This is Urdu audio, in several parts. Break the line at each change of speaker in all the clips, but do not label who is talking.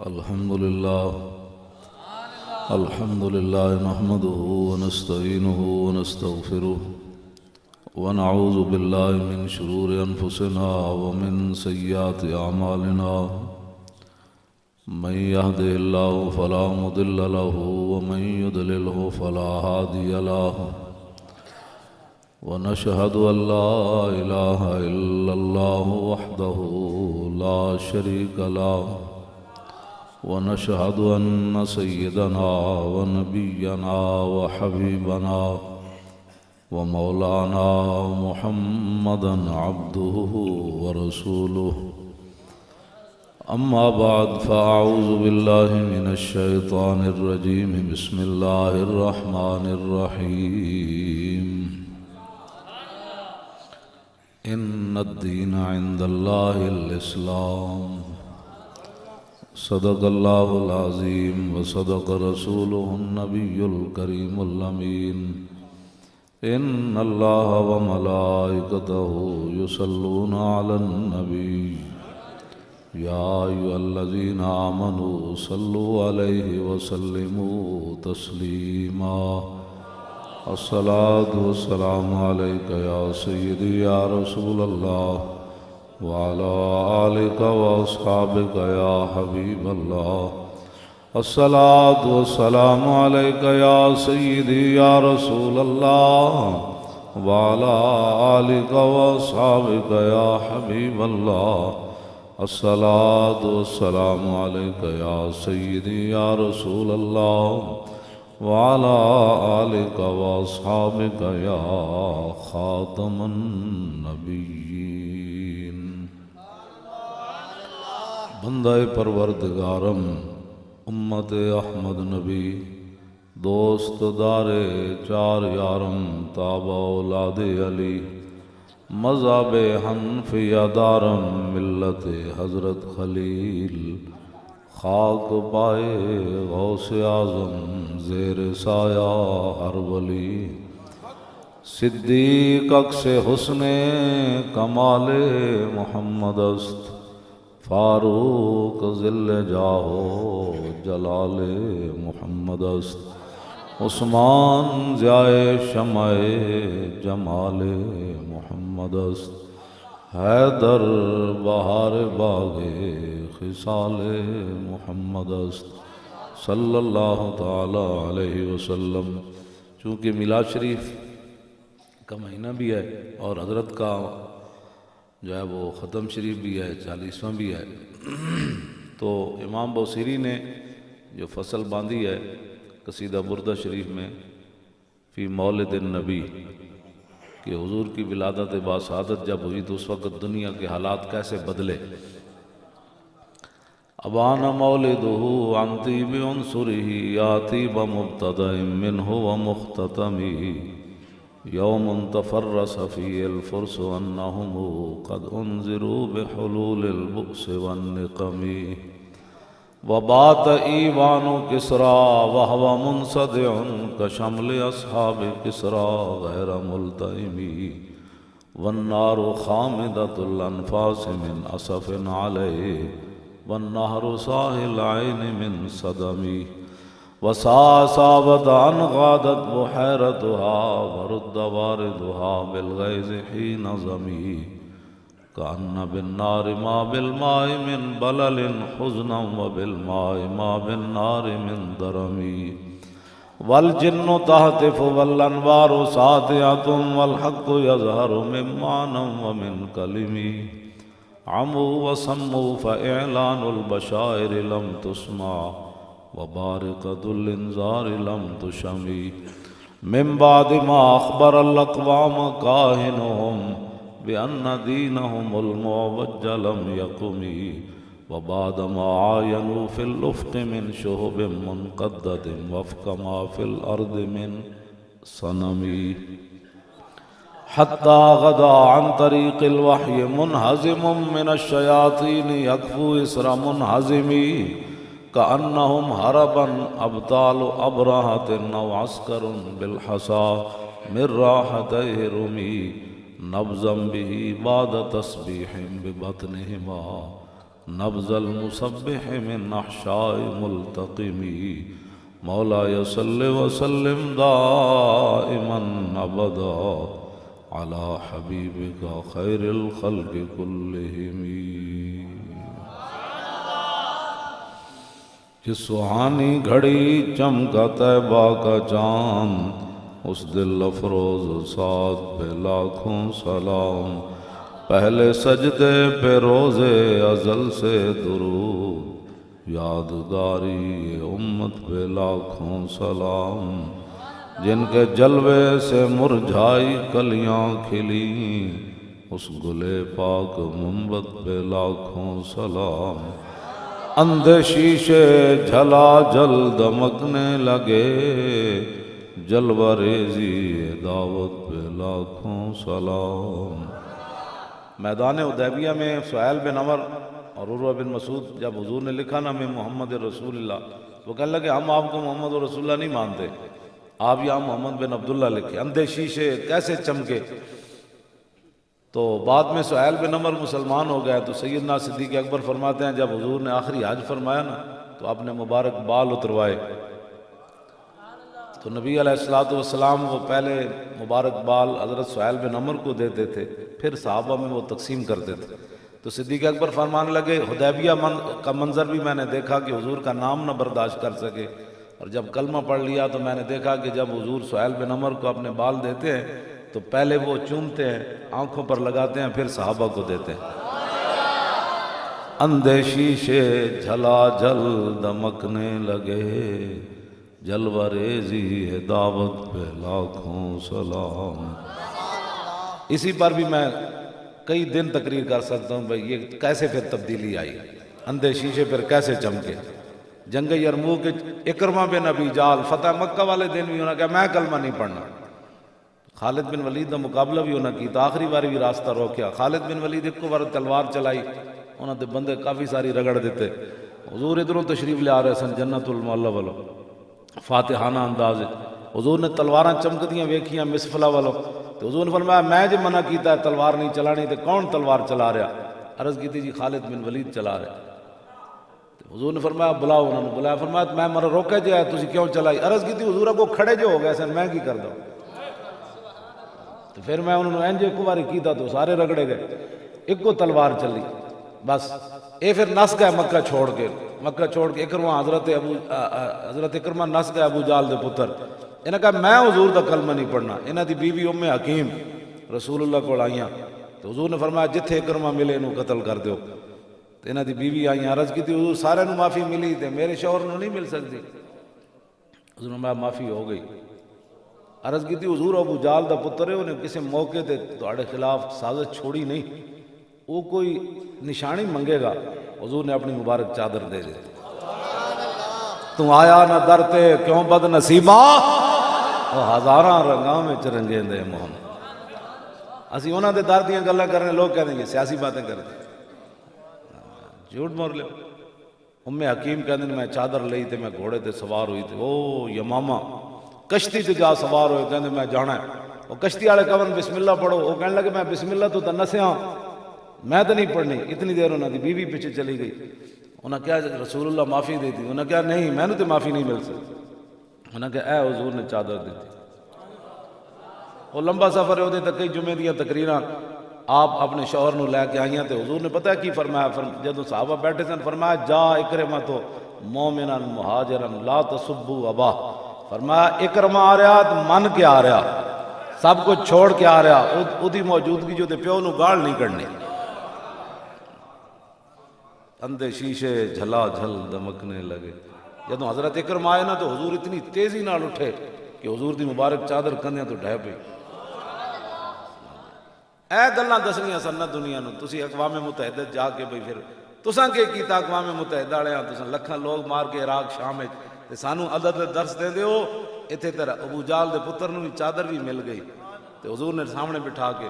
الحمد لله نحمده ونستعينه ونستغفره ونعوذ بالله من شرور أنفسنا ومن سيئات أعمالنا من يهده الله فلا مضل له ومن يضلله فلا هادي له ونشهد أن لا إله إلا الله وحده لا شريك له ونشهد أن سيدنا ونبينا وحبيبنا ومولانا محمدا عبده ورسوله أما بعد فأعوذ بالله من الشيطان الرجيم بسم الله الرحمن الرحيم إن الدين عند الله الإسلام صدق الله العظيم وصدق رسوله النبي الكريم الأمين إن الله وملائكته يصلون على النبي يا أيها الذين آمنوا صلوا عليه وسلموا تسليما الصلاة والسلام عليك يا سيدي يا رسول الله وعلى آلك وأصحابك يا حبيب الله الصلاة والسلام عليك يا سيدي يا رسول الله وعلى آلك وأصحابك يا حبيب الله الصلاة والسلام عليك يا سيدي يا رسول الله وعلى آلك وأصحابك يا خاتم النبيين بندہ پروردگارم امت احمد نبی دوست دار چار یارم تابع اولاد علی مذہب حنفیہ دارم ملت حضرت خلیل خاک پائے غوث اعظم زیر سایہ ہر ولی صدیق اکس حسن کمال محمد است فاروق ذل جاہو جلال محمد است عثمان ضیائے شمع جمال محمد است حیدر بہار باغ خصال محمد است صلی اللہ تعالی علیہ وسلم۔ چونکہ میلاد شریف کا مہینہ بھی ہے اور حضرت کا جو ہے وہ ختم شریف بھی ہے 40واں بھی ہے، تو امام بوصیری نے جو فصل باندھی ہے قصیدہ بردہ شریف میں فی مولد النبی کہ حضور کی ولادت باسعادت جب ہوئی تو اس وقت دنیا کے حالات کیسے بدلے۔ ابان مولدہ عن طیب عنصرہ یاتی بمبتدأ منہ ومختتمہ یوم تفرس فی الفرس انہم قد انذروا بحلول البؤس والنقم وبات ایوان کسریٰ وہو منصدع کشمل اصحاب کسریٰ غیر ملتئم والنار خامدۃ الانفاس من اسف علیہ والنہر صاحِ العین من صدم وساسابت ان غادت بحیرتها ورد واردها بالغیظ حین ضمی کأن بالنار ما بالماء من بلل حزنا وبالماء ما بالنار من درمی والجن تهتف والانوار ساطعة والحق يظهر من معنى ومن کلم عموا وصموا فإعلان البشائر لم تسمع وبارقة الانذار لم تشمی من بعد ما اخبر الاقوام کاہنهم بأن دینهم المعوج لم یقم وبعد ما عاینوا في الافق من شہب منقدة وفق ما في الارض من صنم حتى غدا عن طريق الوحي منهزم من الشياطين يكفو اسر منهزم كأنهم هربا أبطال أبرهة أو عسكر بالحصى من راحتيه رمي نبزا به بعد تسبيح ببطنهما نبض المسبح من احشاء ملتقمی مولاي صل وسلم دائما ابدا على حبيبك خير الخلق كلهم. کہ سہانی گھڑی چمکا طیبہ کا چاند، اس دل افروز ساتھ پہ لاکھوں سلام. پہلے سجدے پہ روز ازل سے درود، یادگاری امت پہ لاکھوں سلام. جن کے جلوے سے مرجھائی کلیاں کھلیں، اس گلے پاک منبت پہ لاکھوں سلام. اندھے شیشے جھلا جل دمکنے لگے، جلوہ ریزی دعوت پہ لاکھوں سلام. میدان حدیبیہ میں سہیل بن عمر اور عروہ بن مسعود جب حضور نے لکھا نا میں محمد رسول اللہ، وہ کہنے لگے ہم آپ کو محمد رسول اللہ نہیں مانتے، آپ یہاں محمد بن عبداللہ لکھے. اندھے شیشے کیسے چمکے. تو بعد میں سہیل بن عمر مسلمان ہو گئے تو سیدنا صدیق اکبر فرماتے ہیں جب حضور نے آخری حج فرمایا نا تو آپ نے مبارک بال اتروائے. تو نبی علیہ السلام وہ پہلے مبارک بال حضرت سہیل بن عمر کو دیتے تھے، پھر صحابہ میں وہ تقسیم کرتے تھے. تو صدیق اکبر فرمانے لگے حدیبیہ کا منظر بھی میں نے دیکھا کہ حضور کا نام نہ برداشت کر سکے، اور جب کلمہ پڑھ لیا تو میں نے دیکھا کہ جب حضور سہیل بن عمر کو اپنے بال دیتے ہیں تو پہلے وہ چومتے ہیں، آنکھوں پر لگاتے ہیں، پھر صحابہ کو دیتے ہیں. اندھے شیشے جھلا جل دمکنے لگے، جلوہ ریزی دعوت پہ لاکھوں سلام. اسی پر بھی میں کئی دن تقریر کر سکتا ہوں بھائی یہ کیسے پھر تبدیلی آئی، اندھے شیشے پھر کیسے چمکے. جنگ یرموک اکرمہ بن ابی جال فتح مکہ والے دن بھی انہوں نے کہا میں کلمہ نہیں پڑھنا. خالد بن ولید کا مقابلہ بھی انہوں نے کیا، آخری بار بھی راستہ روکیا. خالد بن ولید ایک کو بار تلوار چلائی، انہوں نے بندے کافی ساری رگڑ دیتے. حضور ادھروں تشریف لے آ رہے سن جنت المعلا والوں، فاتحانہ انداز. حضور نے تلواراں چمکدیاں ویکھیاں مسفلا والوں، تو حضور نے فرمایا میں جو منع کیتا ہے تلوار نہیں چلانی تے کون تلوار چلا رہا. عرض کی تھی جی خالد بن ولید چلا رہا. حضور نے فرمایا بلاؤ، انہوں نے بلایا. فرمایا میں مرا روکے جو ہے تسی کیوں چلائی. عرض کی تھی حضور کو کھڑے جو ہو گئے سن میں کی کر دوں. تو پھر میں انہوں نے انج ایک باری کیتا تو سارے رگڑے گئے، ایک کو تلوار چلی بس. اے پھر نس گئے مکہ چھوڑ کے اکرمہ حضرت اکرمہ نس گئے ابو جال دے پتر. انہوں نے کہا میں حضور دا کلمہ نہیں پڑھنا. انہوں دی بیوی ام حکیم رسول اللہ کو آئیاں تو حضور نے فرمایا جتھے اکرمہ ملے انہوں قتل کر دیو. تو انہوں دی بیوی آئیاں عرض کی تھی حضور سارے نو معافی ملی تے میرے شوہر نو نہیں مل سکتی. حضور نے فرمایا معافی ہو گئی. عرض کی تھی حضور ابو جال دا پتر ہے، انہیں کسی موقع تے تہاڈے خلاف سازش چھوڑی نہیں، وہ کوئی نشانی منگے گا. حضور نے اپنی مبارک چادر دے دی. تو آیا نہ درتے کیوں بد نصیبہ، وہ ہزاراں رنگاں میں چرنگے دے محمد. اسی انہاں دے در دیاں گلاں کرنے لوگ کہہ دیں گے سیاسی باتیں کر دیں، جھوٹ مور لے. ام حکیم کہہ دیں میں چادر لئی تے میں گھوڑے تے سوار ہوئی تے او یمامہ کشتی تے جا سوار ہوئے کہندے میں جانا ہے. وہ کشتی والے کہن بسم اللہ پڑھو، وہ کہنے لگے میں بسم اللہ تو نسیاں میں تو نہیں پڑھنی. اتنی دیر انہوں نے بیوی پیچھے چلی گئی. انہوں نے کہا رسول اللہ معافی دے دی. انہوں نے کہا نہیں میں نے تو معافی نہیں مل سکتی. انہوں نے کہا اے حضور نے چادر دی تھی. وہ لمبا سفر ہے، وہ کئی جمعے دیاں تقریراں آپ اپنے شوہر نو لے کے آئیاں تے حضور نے پتہ کی فرمایا. جدو صحابہ بیٹھے سن فرمایا جا اکرمہ تو مومنا مہاجرا لا تسبوا ابا. فرمایا اکرمہ آ رہا تو من کے آ رہا، سب کچھ چھوڑ کے آ رہا، اودی موجودگی جو دے پیو نو گاڑ نہیں کرنی. اندھے شیشے جھلا جھل دمکنے لگے. جدو حضرت اکرمہ آئے نا تو حضور اتنی تیزی نال اٹھے کہ حضور دی مبارک چادر کندھیاں تو ڈھہ پئی. اے گلاں دسنیاں سن نہ دنیا نو. تسی اقوام متحدہ جا کے بھئی پھر تساں کے کیتا اقوام متحدہ والےاں تساں لکھاں لوگ مار کے عراق شام وچ تے سانو عدد درس دے دیو. ایتھے تے ابو جال دے پتر نو بھی چادر بھی مل گئی تے حضور نے سامنے بٹھا کے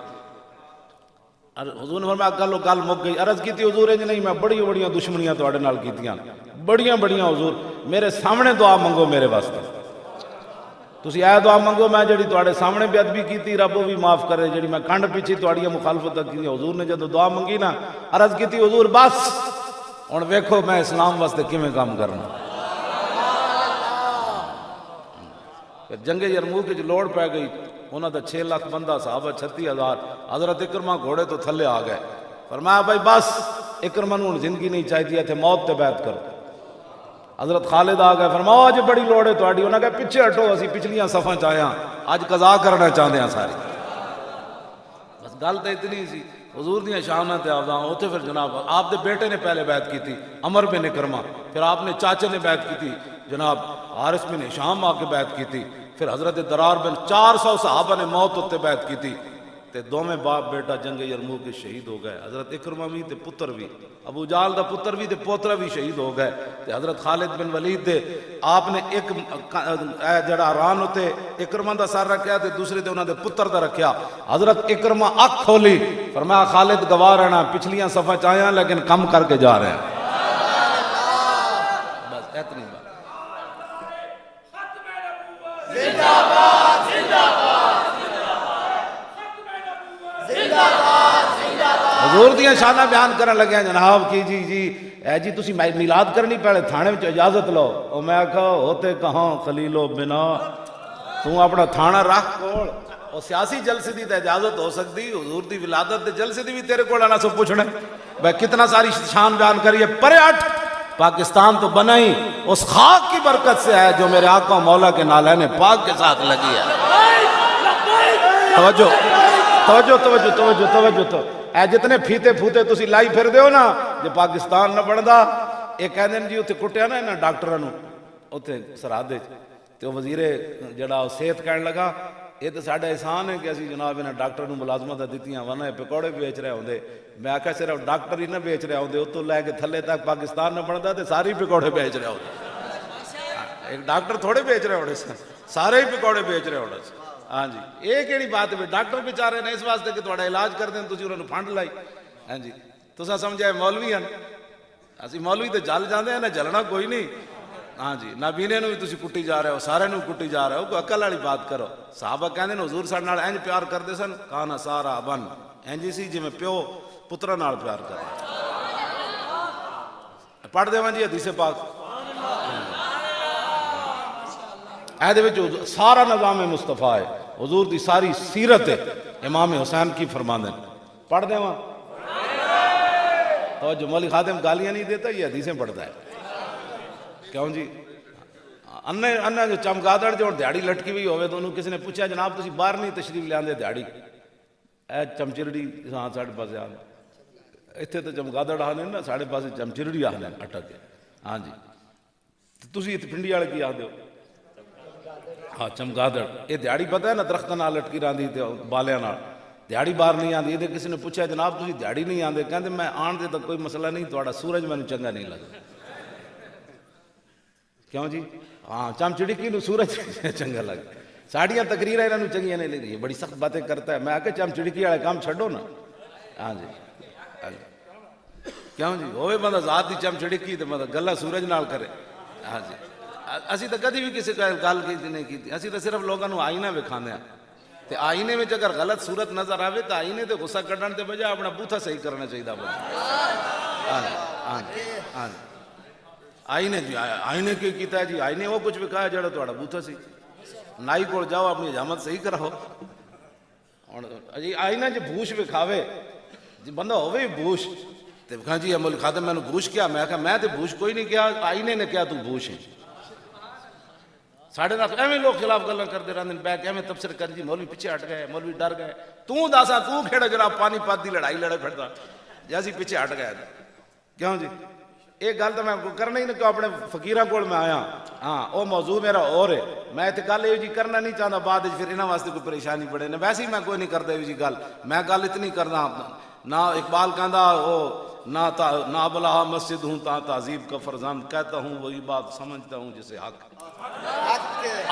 حضور نے فرمایا گل گل مک گئی. عرض کیتی حضور انج نہیں میں بڑی بڑیاں دشمنیاں تواڈے نال کیتیاں بڑیاں حضور میرے سامنے دعا منگو میرے واسطے. تسی اے دعا منگو میں جڑی تواڈے سامنے بے ادبی کیتی رب وہ بھی معاف کرے، جڑی میں کنڈ پیچھے تواڈیاں مخالفت کی. حضور نے جدو دعا منگی نا عرض کیتی حضور بس ہن ویکھو میں اسلام واسطے کیویں کام کرنا. پھر جنگ یرموک وچ لوڑ پی گئی، انہاں دا 6 لاکھ بندہ، صحابہ 36,000. حضرت اکرمہ گھوڑے تو تھلے آ گئے. فرمایا بھائی بس اکرمہ نوں زندگی نہیں چاہیے تھے، موت تے بیعت کرو. حضرت خالد آ گئے، فرمایا اج بڑی لوڑ ہے تہاڈی. انہاں کہا پیچھے ہٹو، اسی پچھلیاں صفاں چ آئے ہاں، اج قضا کرنا چاہندے ہاں ساری. بس گل تو اتنی سی. حضور دیاں شاناں تے آوازاں اوتھے. پھر جناب آپ دے بیٹے نے پہلے بیعت کی تھی، عمر بن اکرمہ. پھر آپ نے چاچے نے بیعت کی تھی، جناب حارث بن ہشام آ کے بیعت کی تھی. پھر حضرت درار بن 400 صحابہ نے موت اتنے بیعت کی تھی. تے دوویں باپ بیٹا جنگ یرموک کے شہید ہو گئے. حضرت اکرمہ بھی تے پتر بھی، ابو جال دا پتر بھی تے پوترا بھی شہید ہو گئے. تے حضرت خالد بن ولید دے آپ نے ایک جڑا ران ہوتے اکرمہ دا سر رکھیا تے دوسرے تے انہاں دے پتر دا رکھیا. حضرت اکرمہ اکھ کھولی، فرمایا خالد گواہ رہنا، پچھلیاں صفحہ چاہیاں لیکن کم کر کے جا رہے ہیں. بس اتنی بات. حضور دیاں شاناں بیان کرن لگے جناب کی جی اے جی تسی میلاد کرنی پہلے تھانے وچ اجازت لو. او میں کہا ہوتے کہاں خلیلو بنا، تو اپنا تھانہ رکھ کول. او سیاسی جلسے دی تے اجازت ہو سکتی، حضور دی ولادت دے جلسے دی بھی تیرے کول آنا سب پوچھنے. بھائی کتنا ساری شان بیان کریے، پرے ہٹ. پاکستان تو بنا ہی اس خاک کی برکت سے ہے جو میرے آقا مولا کے نالین پاک کے ساتھ لگی ہے. توجہ توجہ توجہ توجہ توجہ تو اے جتنے پھیتے پھوتے تسی لائی پھر دیو نا، جو پاکستان نہ بندا. ایک کہندے جی اتنے کٹیا نا انہاں ڈاکٹراں نوں اتنے سرحد تے وزیر جڑا صحت کہن لگا یہ تو ساڈا احسان ہے کہ اسی جناب انہاں ڈاکٹر نوں ملازمت دتیاں ورنہ پکوڑے بیچ رہے ہوندے. میں آکھیا صرف ڈاکٹر ہی نہ بیچ رہے ہوندے، اتوں لے کے تھلے تک پاکستان نہ بندا تے سارے پکوڑے بیچ رہے ہوندے. ایک ڈاکٹر تھوڑے بیچ رہے ہونے سن، سارے ہی پکوڑے بیچ رہے ہونے سن. ہاں جی یہ کیڑی بات ہے؟ ڈاکٹر بیچارے نے اس واسطے کہ تہاڈا علاج کر دین تسی انہاں نوں پھنڈ لائی. ہاں جی تساں سمجھا مولوی ہیں، اسی مولوی تے جل جاندے ہیں، نہ جلنا کوئی نہیں. ہاں جی نابینے نوں بھی تسی کٹی جا رہے ہو، سارے نوں کٹی جا رہے ہو. کوئی عقل والی بات کرو. صحابہ کہندے نے حضور ساڈے نال انج پیار کردے سن، کانا سارا بن انج سی جویں پیو پتراں نال پیار کرے. پڑھ دیواں جی حدیث پاک. اے وچ سارا نظام مصطفیٰ ہے، حضور دی ساری سیرت ہے، امام حسین کی فرماندے. پڑھ دیواں. اور جو مولوی خادم گالیاں نہیں دیتا، یہ حدیثیں پڑھتا ہے. کیوں جی انہ جو چمگادڑ جو دیہڑی لٹکی ہوئی ہوئے تو انہوں کسی نے پوچھا جناب تسی باہر نہیں تشریف لے آندے دیہڑی؟ اے چمچرڑی ہاں ساڑھے پاسے آنے اتنے تو چمگادڑ آنے نا، ساڑھے پاسے چمچرڑی آنے اٹک کے. ہاں جی تسی اتنے پنڈی والے کی آدھے ہو؟ ہاں چمگادڑ. یہ دیہڑی پتہ ہے نا درختوں نال لٹکی رہندی تے بالیاں نال، دیہڑی باہر نہیں آندی. یہ کسی نے پوچھا جناب تسی دیہڑی نہیں آندے؟ کہندے میں آن دے تو کوئی مسئلہ نہیں، تہاڈا سورج مینوں چنگا نہیں لگدا. کیوں جی؟ ہاں چمچڑکی نو سورج چنگا لگتا. ساڑیاں تقریریں انہوں چنگیاں نہیں لگی، بڑی سخت باتیں کرتا ہے. میں آکے چمچڑکی والے کام چھڈو نا. ہاں جی کیوں جی ہوئے بندہ ذات دی چمچڑکی تے مطلب گلا سورج نال کرے. ہاں جی اسی تو کدی بھی کسی گل کی نہیں کی، اسی تو صرف لوگوں کو آئینہ وکھانے ہیں. تے آئینے میں اگر غلط صورت نظر آوے تو آئینے تے غصہ کڈن تے بجائے اپنا بوتھا صحیح کرنا چاہیے. ہاں جی ہاں جی آئینے جی آئینے کی کیتا ہے جی؟ آئینے وہ کچھ وکھایا جڑا تہاڈا بوتھا سی. نائی کول جاؤ اپنی حجامت صحیح کراؤ. جی آئینہ جی بھوش وکھاوے جی بندہ ہوئے بھوش تے کہاں جی مولوی خادم میں نے بھوش کیا؟ میں کہا میں تے بھوش کوئی نہیں کیا، آئینے نے کیا تو بھوش ہے. ساڑھے نال ایویں لوگ خلاف گلاں کردے رہندے نے، بیٹھ ایویں تبصرے کر جی مولوی پیچھے ہٹ گئے، مولوی ڈر گئے. تو داسا تو کھیڑا جڑا پانی پات دی لڑائی لڑے پھردا جیسی پیچھے ہٹ گئے. کیوں جی ایک گل تو میں کرنا ہی نہیں کہ اپنے فقیراں کول میں آیا. ہاں وہ موضوع میرا اور ہے، میں تے گل یہ جی کرنا نہیں چاہتا بعد پھر انہاں واسطے کوئی پریشانی پڑے نا. ویسے ہی میں کوئی نہیں کرتا یہ جی گل، میں گل اتنی کرنا. نہ اقبال کہندا وہ نہ بلا مسجد ہوں تا تہذیب کا فرزند، کہتا ہوں وہی بات سمجھتا ہوں جسے حق.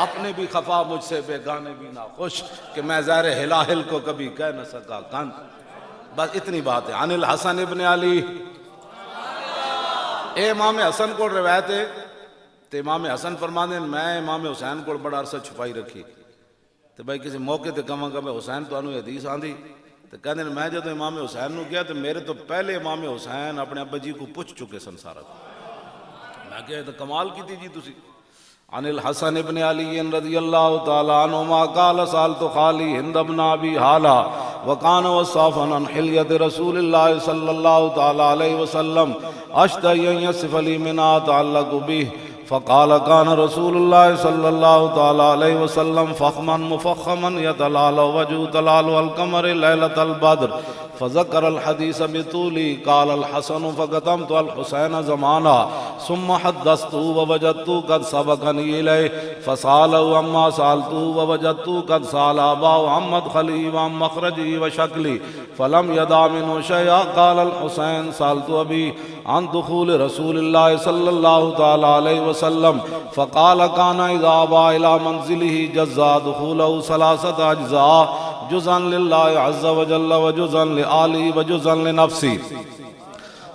اپنے بھی خفا مجھ سے بیگانے بھی نہ خوش، کہ میں زہر ہلاہل کو کبھی کہہ نہ سکا کند. بس اتنی بات ہے. عن الحسن ابن علی، اے امام حسن کو روایت ہے تے امام حسن فرماندے میں امام حسین کو بڑا عرصہ چھپائی رکھی تے بھائی کسی موقع تے کہاں گا میں حسین تو انہوں حدیث آندھی تو کہتے ہیں میں جب امام حسین نو گیا تو میرے تو پہلے امام حسین اپنے ابا جی کو پوچھ چکے سن سارا. میں کہا تو کمال کی تھی جی تسی. عن الحسن ابن علی رضی اللہ تعالی عنہما قال سألت خالی ہند بن ابی حالہ وکان وصافا عن حلیت رسول اللہ صلی اللہ تعالی علیہ وسلم اشتہی ان یصف لی منها اتعلق به فقال كان رسول الله صلى الله تعالى عليه وسلم فخما مفخما يتلال وجهه تلال القمر ليلة البدر فذكر الحديث بطولي. قال الحسن فقدمت الحسين زمانا ثم حدثته ووجدته قد سبقني إليه فسأله عما سألته ووجدته قد سأل أباه عن مدخلي وعن مخرجي وشكلي فلم يدع منه شيئا. قال الحسين سألت أبي عن دخول رسول الله صلى الله تعالى عليه وسلم فقال كان إذا أبى إلى منزله جزا دخوله 3 أجزاء جزءا لله عز وجل وجزءا لآله وجزءا لنفسه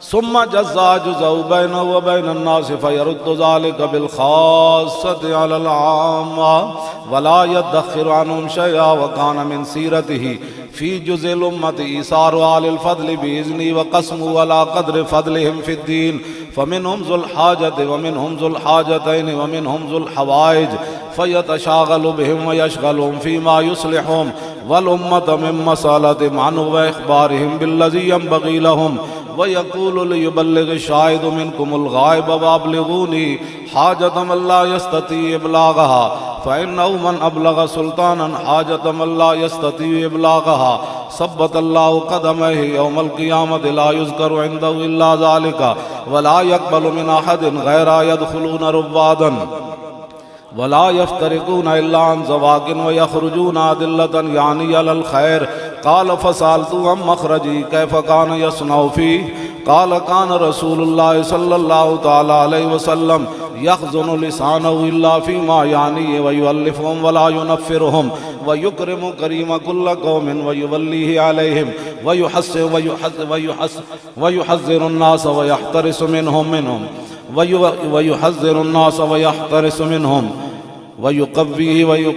ثم جزا جزء بينه وبين الناس فيرد ذلك بالخاصة على العامة ولا يدخر عنهم شيئا. وكان من سيرته في جزء الأمة إيثار آل الفضل بإذنه وقسمه على قدر فضلهم في الدين فمنهم ذو الحاجة ومنهم ذو الحاجتين ومنهم ذو الحوائج فيتشاغل بهم ويشغلهم فيما يصلحهم والأمة من مسألة عنه وإخبارهم بالذي ينبغي لهم ويقول ليبلغ الشاهد منكم الغائب وابلغوني حاجة من لا يستطيع إبلاغها فإنه من أبلغ سلطانا حاجة من لا يستطيع إبلاغها ثبت الله قدمه يوم القيامة لا يذكر عنده إلا ذلك ولا يقبل من أحد غير يدخلون ربادا ولا يفترقون إلا عن زواج ويخرجون أدلة يعني على الخير. قال فسألت عن مخرجي كيف كان يصنع فيه قال كان رسول الله صلى الله تعالى عليه وسلم يخزن لسانه إلا فيما يعنيه ويؤلفهم ولا ينفرهم ويكرم كريم كل قوم ويوليه عليهم ويحذر الناس ويحترس منهم ويحذر الناس ويحترس منهم ويقويه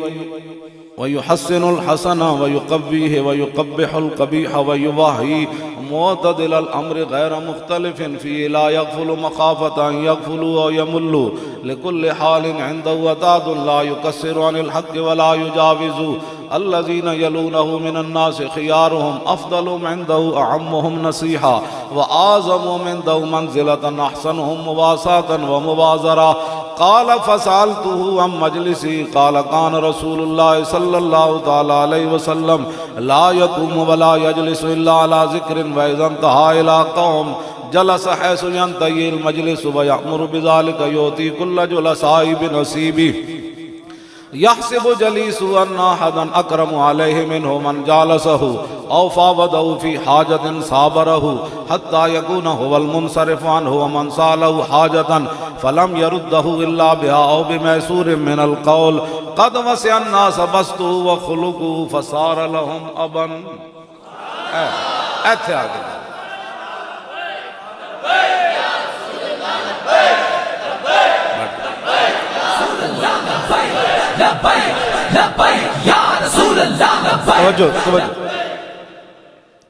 ويحسن الحسن ويقويه ويقبح القبيح ويوحي معتدل الأمر غير مختلف فيه لا يغفل مخافة أن يغفلوا ويملوا لكل حال عنده وتاد لا يكسر عن الحق ولا يجاوز. الذين يلونه من الناس خيارهم أفضلهم عنده أعمهم نصيحة وأعظمهم عنده منزلة أحسنهم مواساة ومبازرة. قال فسألته عن مجلسي قال كان رسول الله صلى الله تعالى عليه وسلم لا يقوم ولا يجلس إلا على ذكر وإذا انتهى إلى قوم جلس حيث ينتهي المجلس ويأمر بذلك يؤتي كل جلساء بنصيبه يحسب جليس أن أحدا أكرم عليه منه من جالسه أو فاوضه في حاجة صابره حتى يكون هو المنصرف عنه ومن سأله حاجة فلم يرده إلا بها أو بميسور من القول قد وسع الناس بسطه وخلقه فصار لهم أبا. ایتھے آگے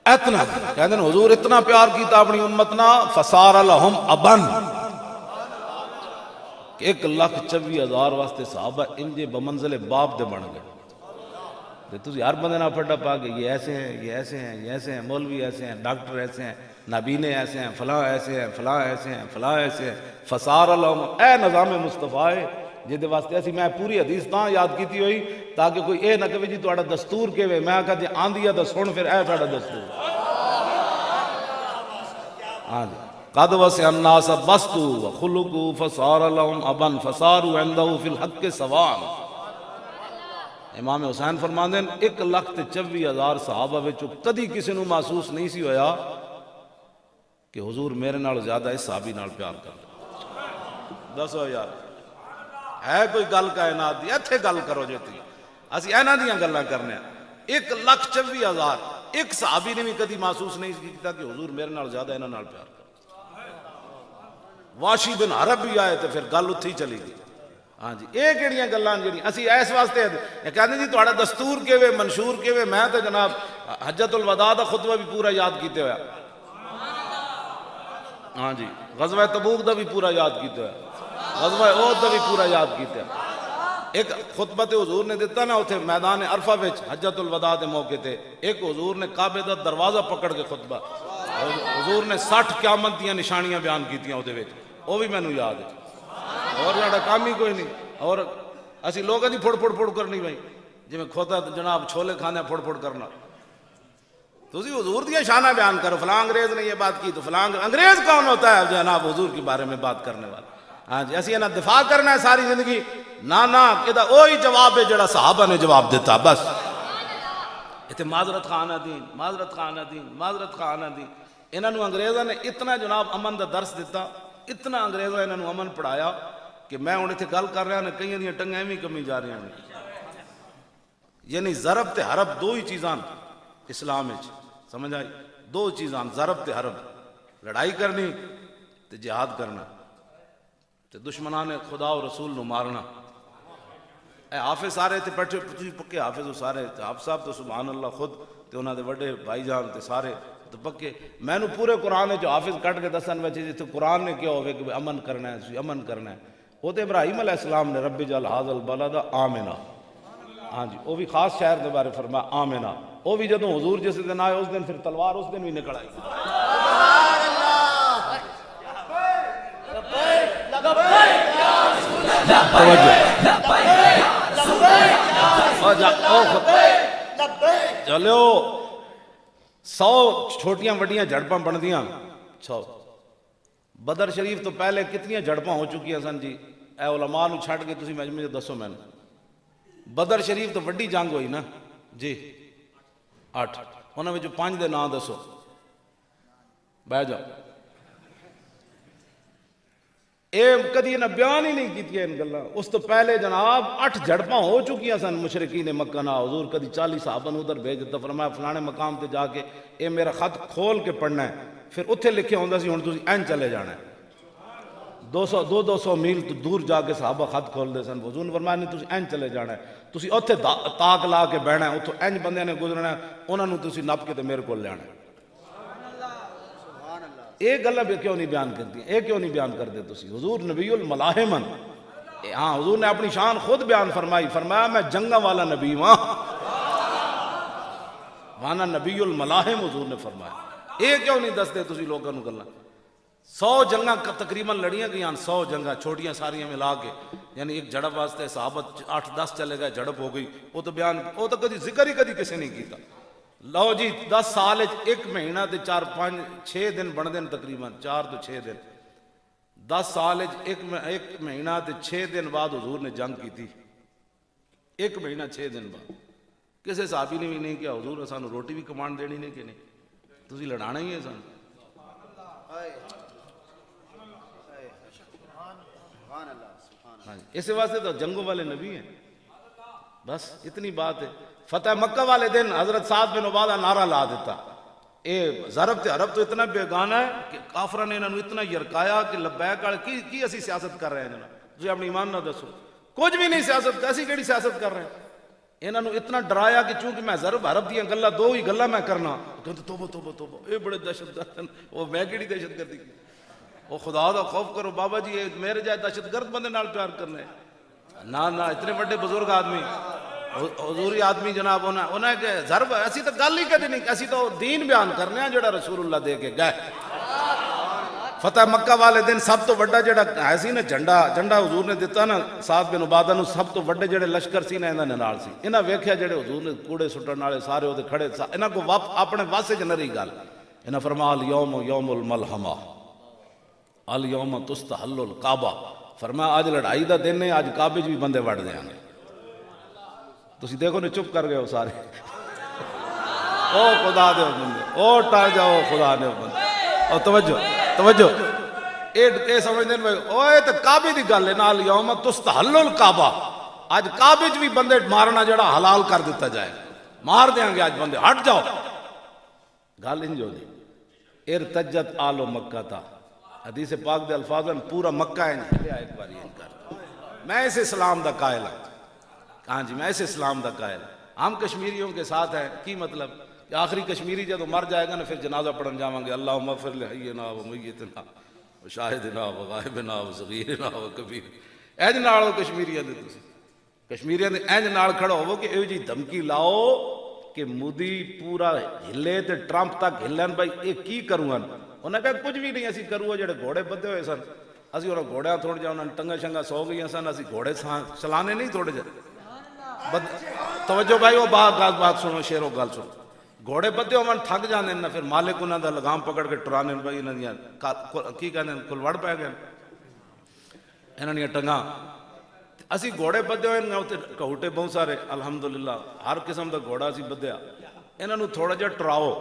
اتنا کہتے ہیں حضور اتنا پیار کیتا اپنی امتنا فصار لہم ابن 1,24,000 واسطے صحابہ انجے بمنزل باپ دے بن گئے. تُسی ہر بندے نہ پڑھا پا کہ یہ ایسے ہیں یہ ایسے ہیں یہ ایسے ہیں مولوی ایسے ہیں ڈاکٹر ایسے ہیں نابینے ایسے ہیں فلاں ایسے ہیں فلاں ایسے ہیں فلاں ایسے ہیں. فصار لہم اے نظام مصطفیٰ جہدے واسطے اسی میں پوری حدیث تاں یاد کیتی ہوئی تاکہ کوئی اے نہ کہے جی تہاڈا دستور کیویں میں کہا جی آندی ہے تے سن پھر اے تہاڈا دستور. ہاں جی قد وسع الناس بسطوا وخلقوا فصار لهم ابا فصاروا عنده في الحق سواء. امام حسین فرماندے 1,24,000 صحابہ وچوں کدی کسی نو محسوس نہیں سی ہویا کہ حضور میرے نال زیادہ اس صحابی نال پیار کردا. دسو یار ہے کوئی گل کائنات دی ایتھے گل کرو جے تی اسی انہاں دیاں گلاں کرنے 1,24,000 ایک صحابی نے بھی کدی محسوس نہیں کیتا کہ حضور میرے نال زیادہ انہاں نال پیار کردا. واشی بن عرب بھی آئے تو پھر گل اتھی چلی گئی. ہاں جی یہ کہڑیاں گلاں جڑی اسی اس واسطے کہندے جی تہاڈا دستور کیویں منشور کیویں میں تے جناب حجت الوداع دا خطبہ بھی پورا یاد کیتے ہوا. ہاں جی غزوہ تبوک دا بھی پورا یاد کیتے ہوا, غزوہ احد دا بھی پورا یاد کیتے ہوا. ایک خطبہ تے حضور نے دیتا نا اتھے میدان عرفہ وچ حجت الوداع دے موقع تے, ایک حضور نے کعبے دا دروازہ پکڑ کے خطبہ, حضور نے 60 قیامت دیاں نشانیاں بیان کیتیاں اودے وچ, وہ بھی مینوں یاد ہے. اور جڑا کام ہی کوئی نہیں. اور اسی لوگاں دی پھڑ پھڑ کرنی بھائی, جی میں کھوتا جناب چھولے کھانے پھڑ پھڑ کرنا. تسی حضور دیا شانہ بیان کرو, فلاں انگریز نے یہ بات کی تو فلاں انگریز کون ہوتا ہے جناب حضور کے بارے میں بات کرنے والا. ہاں جی اسی انہاں دفاع کرنا ہے ساری زندگی. نا یہ وہی جواب ہے جڑا صحابہ نے جواب دیتا بس. اتنے معذرت خانہ دین, معذرت خانہ دین, معذرت خانہ دین. انہاں نو انگریزاں نے اتنا جناب امن دا درس دیتا, اتنا انگریزاں انہاں نو امن پڑھایا کہ میں ہن ایتھے گل کر رہا نے کئیاں دیاں ٹنگاں ایویں کمی جا رہی ہیں. یعنی ضرب تے حرب دو ہی چیزاں اسلام وچ, سمجھ آئی؟ دو چیزاں ضرب تے حرب, لڑائی کرنی تے جہاد کرنا تے دشمنان خدا و رسول نو مارنا. اے حافظ سارے تے بیٹھے پکے حافظ, سارے حافظ صاحب تو سبحان اللہ خود تے انہاں دے بڑے بھائی جان تے سارے تو پکے. میں نو پورے قرآن جو حافظ کٹ کے دسن وچ جتھے قرآن نے کیا ہوئے کہ امن کرنا ہے, امن کرنا ہے, وہ تے ابراہیم علیہ السلام نے رب جعل ھذا البلد آمنا. ہاں جی وہ بھی خاص شہر دے بارے فرمایا آمنا. وہ بھی جدوں حضور جس دن آئے اس دن پھر تلوار اس دن بھی نکل آئی. چلو 100 چھوٹیاں وڈیاں جھڑپاں بن دیاں 100. بدر شریف تو پہلے کتنی جھڑپاں ہو چکی ہیں سن جی, اے علماء نو چھڈ کے تسی مجمع دسو میں. بدر شریف تو وڈی جنگ ہوئی نا جی 8, انہاں وچوں 5 دے نام دسو, بہ جاؤ. اے کدی انہاں بیان ہی نہیں کیتی ان گلاں. اس تو پہلے جناب 8 جھڑپاں ہو چکیاں سن مشرکین مکہ نال. حضور کدی 40 صحابہ نو ادھر بھیج دیتا, فرمایا فلانے مقام تے جا کے اے میرا خط کھول کے پڑھنا ہے. پھر اتھے لکھیا ہوندا سی ہن تسی این چلے جانا ہے. 200 میل تو دور جا کے صحابہ خط کھول دے سن. حضور نے فرمایا نہیں تسی این چلے جانا ہے, تسی اتھے تاک لا کے بہنا ہے, اتھوں اینج بندے نے گزرنا ہے, انہاں نو تسی نپ کے تے میرے کول لیانا ہے. ایک گلا بھی کیوں نہیں بیان کرتی, ایک کیوں نہیں بیان کرتے تسی؟ حضور نبی الملاحمن. ہاں حضور نے اپنی شان خود بیان فرمائی, فرمایا میں جنگا والا نبی ہاں, وانا نبی الملاحم حضور نے فرمایا. ایک کیوں نہیں دستے تسی لوگوں نو گلاں؟ 100 جنگاں تقریباً لڑیاں گئیاں, 100 جنگاں چھوٹیاں ساریاں ملا کے, یعنی ایک جھڑپ واسطے صحابہ 8-10 چلے گئے, جھڑپ ہو گئی. وہ تو بیان وہ تو کدی ذکر ہی کدی کسی نہیں کیتا. لو جی 10 سال 1 مہینہ تے 4-5-6 دن بن دن, تقریباً 4 تو 6 دن. 10 سال 1 مہینہ تے 6 دن بعد حضور نے جنگ کی تھی. 1 مہینہ 6 دن بعد. کسی صحابی نے بھی نہیں کیا حضور سانو روٹی بھی کمان دینی نہیں کہ نہیں, تسی لڑانا ہی ہے سان. اس واسطے تو جنگوں والے نبی ہیں. بس اتنی بات ہے. فتح مکہ والے دن حضرت سعد بن عبادہ نعرہ لا دیتا. اے ضرب تے عرب تو اتنا بیگانہ ہے کہ کافروں نے انہوں نے اتنا یرکایا کہ لبیک والے کی اسی سیاست کر رہے ہیں جناب. تجھے اپنی ایمان نہ دسو, کچھ بھی نہیں سیاست, ایسی کیڑی سیاست کر رہے ہیں. انہوں نے اتنا ڈرایا کہ چونکہ میں ضرب عرب دیاں گلاں 2 ہی گلاں میں کرنا, کہتے توبہ توبہ توبہ, اے بڑے دہشت گرد ہیں. وہ میں کیڑی دہشت گردی کی؟ وہ خدا دا خوف کرو بابا جی, میرے جائے دہشت گرد بندے نال پیار کرنے. نہ اتنے بڑے بزرگ آدمی, حضوری آدمی جناب, انہیں کہ ضرب ایسی تو گل ہی کدی نہیں, ایسی تو دین بیان کرنے ہیں جڑا رسول اللہ دے کے گئے. فتح مکہ والے دن سب تو بڑا جڑا ہے سی نا جھنڈا حضور نے دیتا نا سعد بن عبادہ نو, سب تو بڑے جڑے لشکر سی نا انہاں نے نال سی. انہاں ویکھیا جڑے حضور نے کوڑے سٹن والے سارے اوتے کھڑے, انہاں کو اپنے واسے چ نہ رہی گل. انہاں فرمایا الیوم یوم الملحمہ الیوم تستحل الکعبہ. فرمایا آج لڑائی دا دن ہے, آج کعبے بھی بندے وڑ دیاں گے. تسی دیکھو نے چپ کر گئے ہو سارے. او خدا دے بندے, او ٹر جاؤ خدا دے بندے. او توجہ اے سمجھدے نے اوے تے کعبے دی گل ہے نا, الیوم تستحل الکعبہ. آج کعبے بھی بندے مارنا جڑا حلال کر دیتا جائے, مار دیاں گے آج بندے, ہٹ جاؤ. گل انج ہو دی ارتجت آل مکہ تا. حدیث پاک دے الفاظاً پورا مکہ ہے نہیں. ایک بار یہ کر, میں اس اسلام دا قائل ہوں. ہاں جی میں اس اسلام دا قائل. ہم کشمیریوں کے ساتھ ہیں, کی مطلب کہ آخری کشمیری جب مر جائے گا نا پھر جنازہ پڑھن جاواں گے اللہم اغفر لحینا و میتنا و شاہدنا و غائبنا و صغیرنا و کبیر اینج نال کشمیریاں دے تسی کشمیریاں دے اینج نال کھڑا ہوو کہ ایو جی دھمکی لاؤ کہ مودی پورا ہلے تے ٹرمپ تک ہلن بھائی اے کی کروں گا انہاں کہا کچھ بھی نہیں اسی کرو جڑے گھوڑے بدے ہوئے سن اسی انہاں گھوڑیاں تھوڑ جا انہاں ٹنگا شنگا سو گئی سن اسی گھوڑے چلانے نہیں تھوڑے جا توجہ بھائی وہ بات سنو شیر و گل سنو گھوڑے بدے ہومن تھک جاندے نا پھر مالک انہاں دا لگام پکڑ کے ٹرانے بھائی انہاں دیاں کی کہندے کلوڑ پے گئے انہاں دیاں ٹنگاں اسی گھوڑے بدے ہوئے نا تے کہوٹے بہت سارے الحمدللہ ہر قسم دا گھوڑا اسی بدیا انہاں نو تھوڑا جہا ٹراؤ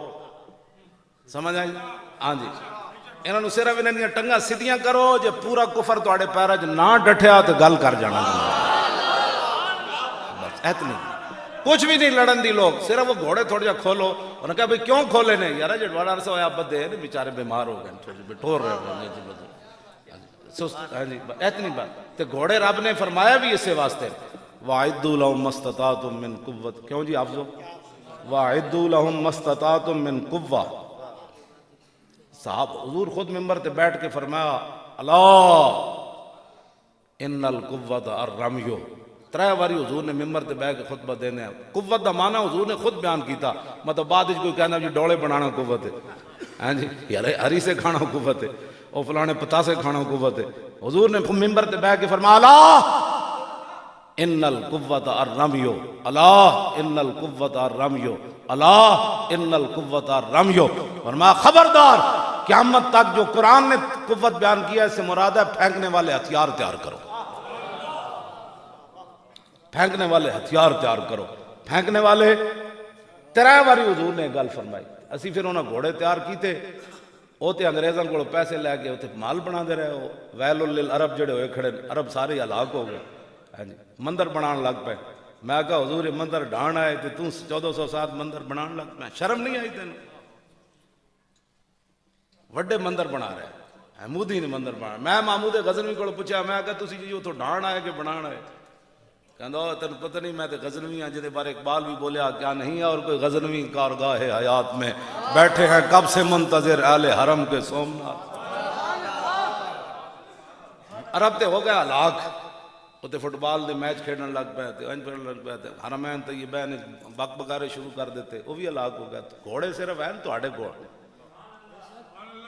سمجھ آئی ہاں جی انہاں نو صرف انہاں دیاں ٹنگاں سیدھیاں کرو جے پورا کفر تواڈے پیراں وچ نہ ڈٹھیا تے گل کر جانا بس اتنی کچھ بھی نہیں لڑن دی لوگ صرف وہ گھوڑے تھوڑا جہا کھولو انہوں نے کہا بھئی کیوں کھولے نے یار جو بڑا عرصہ ہویا بدے نے بیچارے بیمار ہو گئے تھوڑے بٹور رہے ہیں سست ہاں جی اتنی بات تے گھوڑے رب نے فرمایا بھی اسے واسطے وَاعِدُّوا لَهُم مَّا اسْتَطَعْتُم مِّن قُوَّةٍ کیوں جی حافظو وَاعِدُّوا لَهُم مَّا اسْتَطَعْتُم مِّن قُوَّةٍ صاحب حضور خود منبر تے بیٹھ کے فرمایا اللہ ان القوۃ الرمی ترے واری حضور نے منبر تے بیٹھ کے خطبہ دینے قوت دا معنی حضور نے خود بیان کیتا مطلب بعد وچ کوئی کہنا جی ڈولے بنانا قوت ہے ہاں جی یار ہری سے کھانا قوت ہے او فلانے پتا سے کھانا قوت ہے حضور نے منبر تے بیٹھ کے فرمایا اللہ ان القوۃ الرمی اللہ ان القوۃ الرمی اللہ ان القوۃ الرمی فرمایا خبردار قیامت تک جو قرآن نے قوت بیان کیا ہے اس سے مراد ہے پھینکنے والے ہتھیار تیار کرو پھینکنے والے ہتھیار تیار کرو پھینکنے والے تیرہ باری حضور نے گل فرمائی اسی پھر انہوں گھوڑے تیار کیتے وہ تے انگریزاں کو پیسے لے کے اتنے مال بنا دے رہے ہو ویل للعرب جڑے ہوئے کھڑے عرب سارے ہلاک ہو گئے ہاں جی مندر بنان لگ پے میں کہا حضور یہ مندر ڈھان آئے تے تو 1407 مندر بنان لگ پے شرم نہیں آئی تینوں وڈے مندر بنا رہے محمودی نے مندر بنا میں محمود غزنوی کو پوچھا میں کہا تسی جی اتوں ڈھان آئے کہ بنان آئے کہندہ تین پتہ نہیں میں تے غزنوی ہاں جہدے بارے اقبال بھی بولیا کیا نہیں ہے اور کوئی غزنوی کارگاہ حیات میں بیٹھے ہیں کب سے منتظر اہل حرم کے سومناتھ عرب تے ہو گیا ہلاک تے فٹ بال دے میچ کھیلنے لگ پے تے انج پھرن لگ پے تے حرمین طیبین بک بکارے شروع کر دیتے وہ بھی ہلاک ہو گیا گھوڑے صرف ہیں تواڈے گھوڑے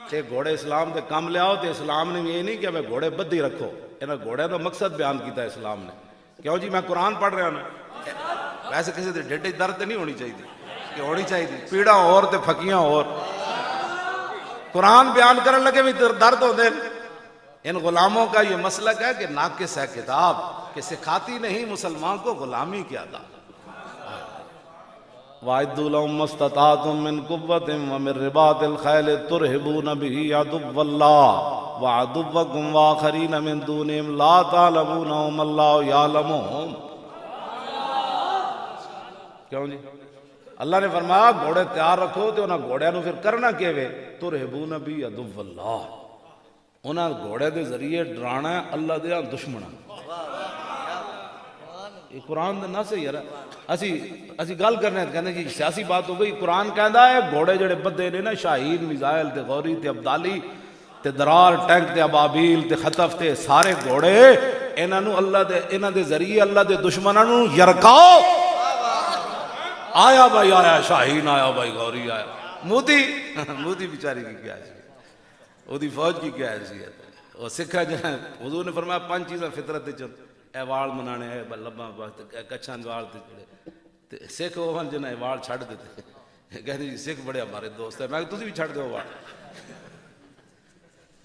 تے گھوڑے اسلام دے کام لے آؤ تے اسلام نے یہ نہیں کہ میں گھوڑے بدی رکھو انہاں گھوڑے دا مقصد بیان کیتا ہے اسلام نے کیوں جی میں قرآن پڑھ رہا ہوں ویسے کسی دے ڈیڈے درد نہیں ہونی چاہیے کہ ہونی چاہیے پیڑا اور تے پھکیاں اور قرآن بیان کرنے لگے بھی درد ہوتے ان غلاموں کا یہ مسلک ہے کہ ناقص ہے کتاب کہ سکھاتی نہیں مسلمان کو غلامی کیا تھا وَاعِدُّوا لَهُم مَّا اسْتَطَعْتُم مِّن قُوَّةٍ وَمِن رِّبَاطِ الْخَيْلِ تُرْهِبُونَ بِهِ عَدُوَّ اللَّهِ وَعَدُوَّكُمْ وَآخَرِينَ مِن دُونِهِمْ لَا تَعْلَمُونَهُمُ اللَّهُ يَعْلَمُهُمْ کیوں جی اللہ نے فرمایا گھوڑے تیار رکھو تے انہاں گھوڑیاں نو پھر کرنا کیویں تُرْهِبُونَ بِهِ عَدُوَّ اللَّهِ انہاں گھوڑے دے ذریعے ڈرانا ہے اللہ دے دشمناں یہ قرآن دا نہ صحیح ہے اسی گل کرنے کہنے جی سیاسی بات ہو گئی قرآن کہندا ہے گھوڑے جڑے بدے نے نا شاہین میزائل تے غوری تے عبدالی تے درار ٹینک تے ابابیل تے خطف تے سارے گھوڑے انہاں نو اللہ دے انہاں دے ذریعے اللہ دے دشمناں نو یرکاؤ آیا بھائی آیا شاہین آیا بھائی غوری آیا مودی بیچاری کی کیا حیثیت وہ دی فوج کی کیا حیثیت ہے وہ سکھا جہاں حضور نے فرمایا 5 چیزیں فطرت دے چند اے وال منانے اے لباں کچھان وال تے سکھ وہ جنہیں وال چھڑ دیتے کہتے جی سکھ بڑے ہمارے دوست ہیں میں کہا تسی بھی چھڑ دو وال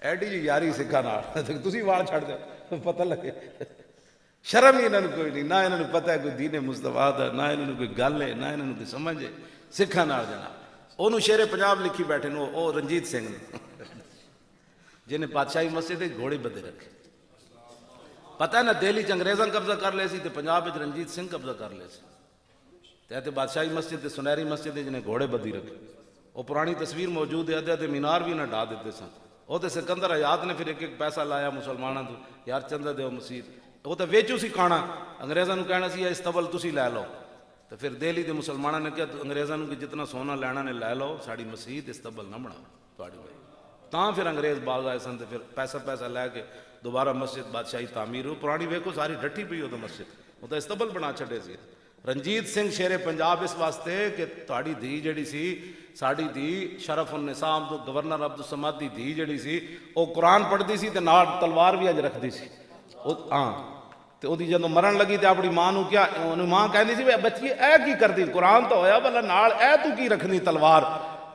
ایڈی جی یاری سکھا نال تسی وال چھڑ دو پتہ لگے شرم ہی انہوں نے کوئی نہیں نہ انہوں نے پتہ ہے کوئی دین مصطفیٰ دا نہ انہوں نے کوئی گل ہے نہ انہوں نے کوئی سمجھ ہے سکھا نال جناب انہوں شیر پنجاب لکھی بیٹھے نو او رنجیت سنگھ نے جنہیں پادشاہی مسجد گھوڑے بدے رکھے پتہ ہے نا دہلی چ انگریزاں قبضہ کر لے سی تے پنجاب وچ رنجیت سنگھ قبضہ کر لے سی تے بادشاہی مسجد تے سنہری مسجد جنہیں گھوڑے بدی رکھے وہ پرانی تصویر موجود ہے ادھے مینار بھی نہ ڈھا دیتے سن وہ تے سکندر حیات نے پھر ایک پیسہ لایا مسلمانوں تو یار چندہ دیو مسجد وہ تے ویچو سی کھانا انگریزاں نو کہنا سی اس تبل تسی لے لو تو پھر دہلی کے مسلمانوں نے کہا انگریزوں کہ جتنا سونا لینا نے لے لو، ساری مسجد استبل نہ بنا تھوڑی بھائی. تاں پھر انگریز باز آئے سن، پھر پیسہ لے کے دوبارہ مسجد بادشاہی تعمیر ہو. پرانی ویکو ساری ڈٹھی پئی ہو تو مسجد، وہ تو استبل بنا چھڈے سی. رنجیت سنگھ شیر پنجاب اس واسطے کہ تہاڑی دھی جڑی سی، ساڑی دھی شرف النساء گورنر عبدالصمد دی دھی جڑی سی، وہ قرآن پڑھتی سی تے نال تلوار بھی اج رکھتی سی. ہاں تے وہ جدوں مرن لگی تے اپنی ماں نو کیا، انہوں ماں کہندی سی بچی اے کی کرਦੀ، قرآن تو ہویا بھلا نال اے تو کی رکھنی تلوار.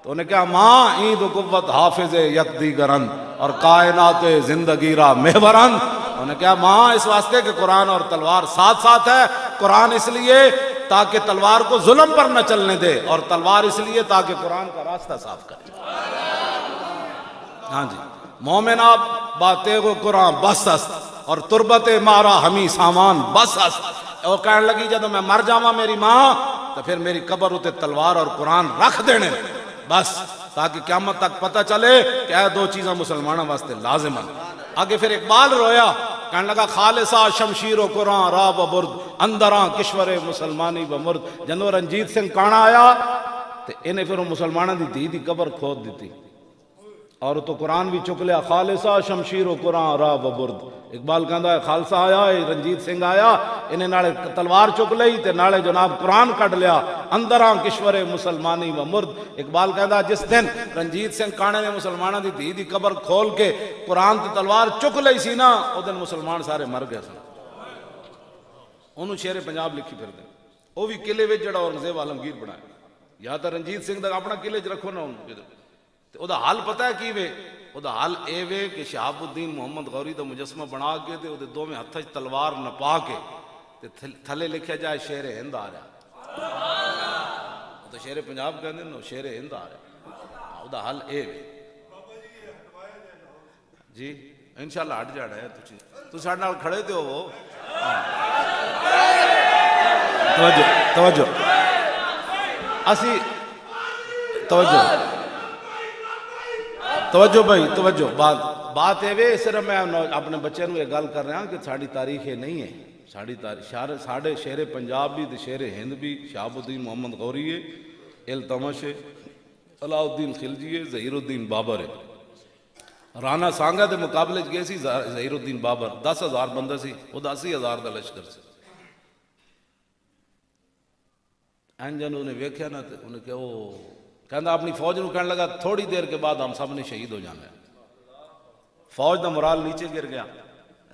تو انہیں کہا ماں عید و قوت حافظ یکدی گرن اور کائنات زندگی را محورن. انہیں کہا ماں اس واسطے کہ قرآن اور تلوار ساتھ ساتھ ہے. قرآن اس لیے تاکہ تلوار کو ظلم پر نہ چلنے دے، اور تلوار اس لیے تاکہ قرآن کا راستہ صاف کرے. ہاں جی، مومنہ باتیں کو قرآن بس است اور تربت مارا ہمیں سامان بس است. وہ کہنے لگی جب میں مر جاواں میری ماں تو پھر میری قبر اتے تلوار اور قرآن رکھ دینے بس، تاکہ قیامت تک پتہ چلے کہ اے دو چیزاں مسلمانوں واسطے لازم ہیں. آگے پھر اقبال رویا، کہنے لگا خالصہ شمشیر و قرآن را و برد اندراں کشور مسلمانی و مرد. جنو رنجیت سنگھ کانا آیا تو انہیں پھر مسلمانوں دی دھی دی قبر کھود دیتی اور تو قرآن بھی چک لیا. خالصہ شمشیر و قرآن را و برد. اقبال کہندا ہے خالصہ آیا، رنجیت سنگھ آیا، انہیں نالے تلوار چک لئی تے نالے جناب قرآن کٹ لیا. اندراں کشور مسلمانی و مرد. اقبال کہندا جس دن رنجیت سنگھ کانے نے مسلمانوں دی دھی دی قبر کھول کے قرآن تے تلوار چک لئی سی نا، او دن مسلمان سارے مر گئے سن. انہوں شیر پنجاب لکھی پھر دے، وہ بھی قلعے وچ جڑا اورنگزیب عالمگیر بنایا. یا تو رنجیت سنگھ دا اپنا قلعے چ رکھو نا انہوں. او دا حال پتہ ہے کی وے؟ او دا حال اے وے کہ شہاب الدین محمد غوری دا مجسمہ بنا کے تے او دے دو میں ہتھ تلوار نپا کے تے تھلے لکھیا جائے شیر ہند آ رہا. تو شیر پنجاب کہندے نا شیر ہند آ رہا. او دا حال اے وے جی. انشاءاللہ ہٹ جانا ہے تو ساڈے نال کھڑے تے ہو. توجہ اسی توجہ بھائی توجہ. بات ہے صرف میں اپنے بچے نو یہ گل کر رہا کہ ساری تاریخ یہ نہیں ہے. ساری تاریخ ساڑھے شیر پنجاب بھی شیر ہند بھی شہاب الدین محمد غوری ہے، التمش ہے، علاء الدین خلجی ہے، ظہیر الدین بابر ہے. رانا سانگا دے مقابلے گئے سی ظہیر الدین بابر، 10,000 بندہ سی، وہ 80,000 دا لشکر سی. جن انہیں ویکھیا نا تے انہیں کہ وہ کہندا اپنی فوج نو کہنے لگا تھوڑی دیر کے بعد ہم سب نے شہید ہو جانا ہے. فوج دا مرال نیچے گر گیا.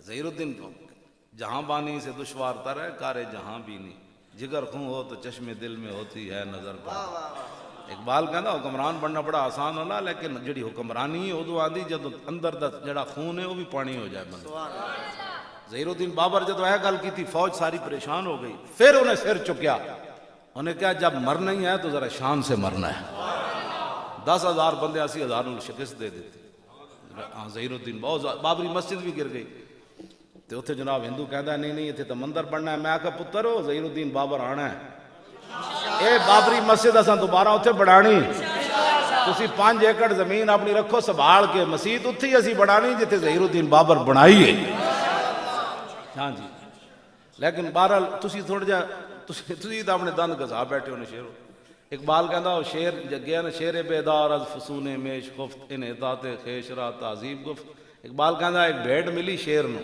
ظہیر الدین جہاں بانی سے دشوار تر ہے کارے جہاں بھی نہیں، جگر خون ہو تو چشم دل میں ہوتی ہے نظر پر. اقبال کہندا حکمران بننا بڑا آسان ہونا، لیکن جڑی حکمرانی ہے ادو آندی جدو اندر دا جڑا خون ہے وہ بھی پانی ہو جائے بندہ. ظہیر الدین بابر جدو یہ گل کی تھی فوج ساری پریشان ہو گئی. پھر انہیں سر چکیا، انہیں کہا جب مرنا ہی ہے تو ذرا شان سے مرنا ہے. 10,000 بندے 80,000 نے شکست دے دیتے. ظہیر الدین بہت بابری مسجد بھی گر گئی. تو اتنے جناب ہندو کہندا نہیں اتنے تو مندر بننا ہے. میں کہا پتر ہو ظہیر الدین بابر آنا ہے، اے بابری مسجد اساں دوبارہ اتنے بڑھانی. تسی 5 ایکڑ زمین اپنی رکھو سنبھال کے، مسجد اتھی اسی بڑھانی جتے ظہیر الدین بابر بنائی ہے. ہاں جی. لیکن بہرحال تسی تھوڑا جا تسی تو اپنے دند گزا بیٹھے ہونے شیر. اقبال کہندا وہ شیر جگیا نا شیر بیدار از فسون میش خفت ان اطاعت خیش را تعذیب گفت. اقبال کہندا ایک بھیڑ ملی شیر نو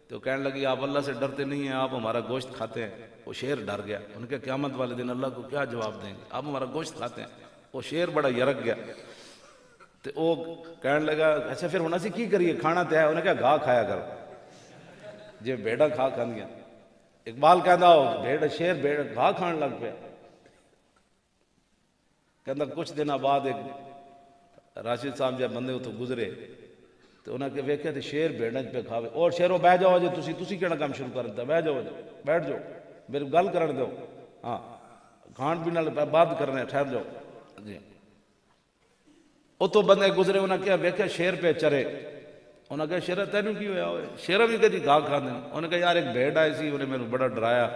تو کہنے لگی آپ اللہ سے ڈرتے نہیں ہیں، آپ ہمارا گوشت کھاتے ہیں. وہ شیر ڈر گیا. ان کے قیامت والے دن اللہ کو کیا جواب دیں گے، آپ ہمارا گوشت کھاتے ہیں. وہ شیر بڑا یرک گیا. تو وہ کہنے لگا اچھا پھر ہونا سی کی کریے، کھانا تے ہے. انہیں کہا گھا کھایا کر جی بھیڑا کھا کھاندیا. اقبال کہندا بھیڑ شیر بھیڑ گھا کھان لگ پیا. کہندا کچھ دن بعد ایک راشد صاحب جب بندے اتوں گزرے تو انہیں کہ ویکھیا تو شیر بھیڑاں پہ کھاوے. اور شیروں بہ جاؤ جی تسی کہڑا کام شروع کر دیتا، بہ جاؤ بیٹھ جاؤ میری گل کرن دو. ہاں کھان پینے والے بات کرنے ٹھہر جاؤ جی. اتوں بندے گزرے انہیں کہا ویکھیا شیر پہ چرے. انہیں کہا شیرہ تینوں کی ہویا ہوئے؟ شیرہ بھی کہتی گھا کھانے. انہیں کہا یار ایک بھیڑ آئی سی انہیں میں بڑا ڈرایا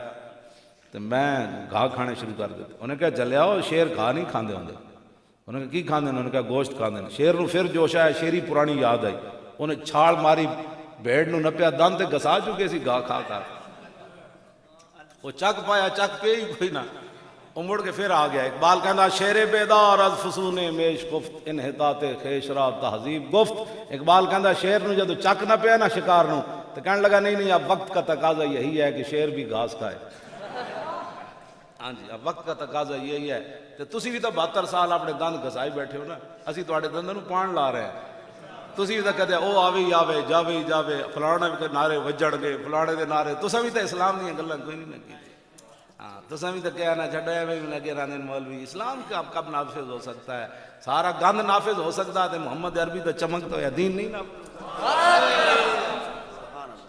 تو میں گھا کھانے شروع کر دیتے. انہیں کہا چلیا ہو شیر گھا نہیں کھاندے ہوندے. انہیں کہا کی کھاندے؟ انہوں نے کہا گوشت کھاندے. شیر نو پھر جوش آیا، شیری پرانی یاد آئی. انہیں چھاڑ ماری بھیڑ نو نپیا دن تے گسا چکے سی گھا کھا کر. وہ چک پایا چک پہ ہی کوئی نہ، وہ مڑ کے پھر آ گیا۔ اقبال کہنا شیر بیدار از فسون میش گفت انحطاط خیش را تہذیب گفت۔ اقبال کہنا شیر نو جدو چک نہ پیا نا شکار نو تو کہنے لگا نہیں اب وقت کا تقاضا یہی ہے کہ شیر بھی گھاس کھائے۔ ہاں جی، اب وقت کا تقاضا یہی ہے۔ تو تسی بھی تو 72 سال اپنے دند گھسائی بیٹھے ہو نا، اسی تواڈے دنداں نو پان لا رہے ہیں۔ تسی بھی تو کہتے او آوے ہی آوے جاوے ہی جاوے، فلانے بھی نعرے وجڑ گئے، فلانے دے نعرے۔ تساں بھی تو اسلام دیاں گلاں کوئی نہیں لگی۔ ہاں تساں بھی تو کہیا نا چھڈو ایویں بھی لگے رہندے مولوی، اسلام کا کب نافذ ہو سکتا ہے؟ سارا گند نافذ ہو سکتا ہے تے محمد عربی تو چمکتا ہوا دین نہیں نافذ۔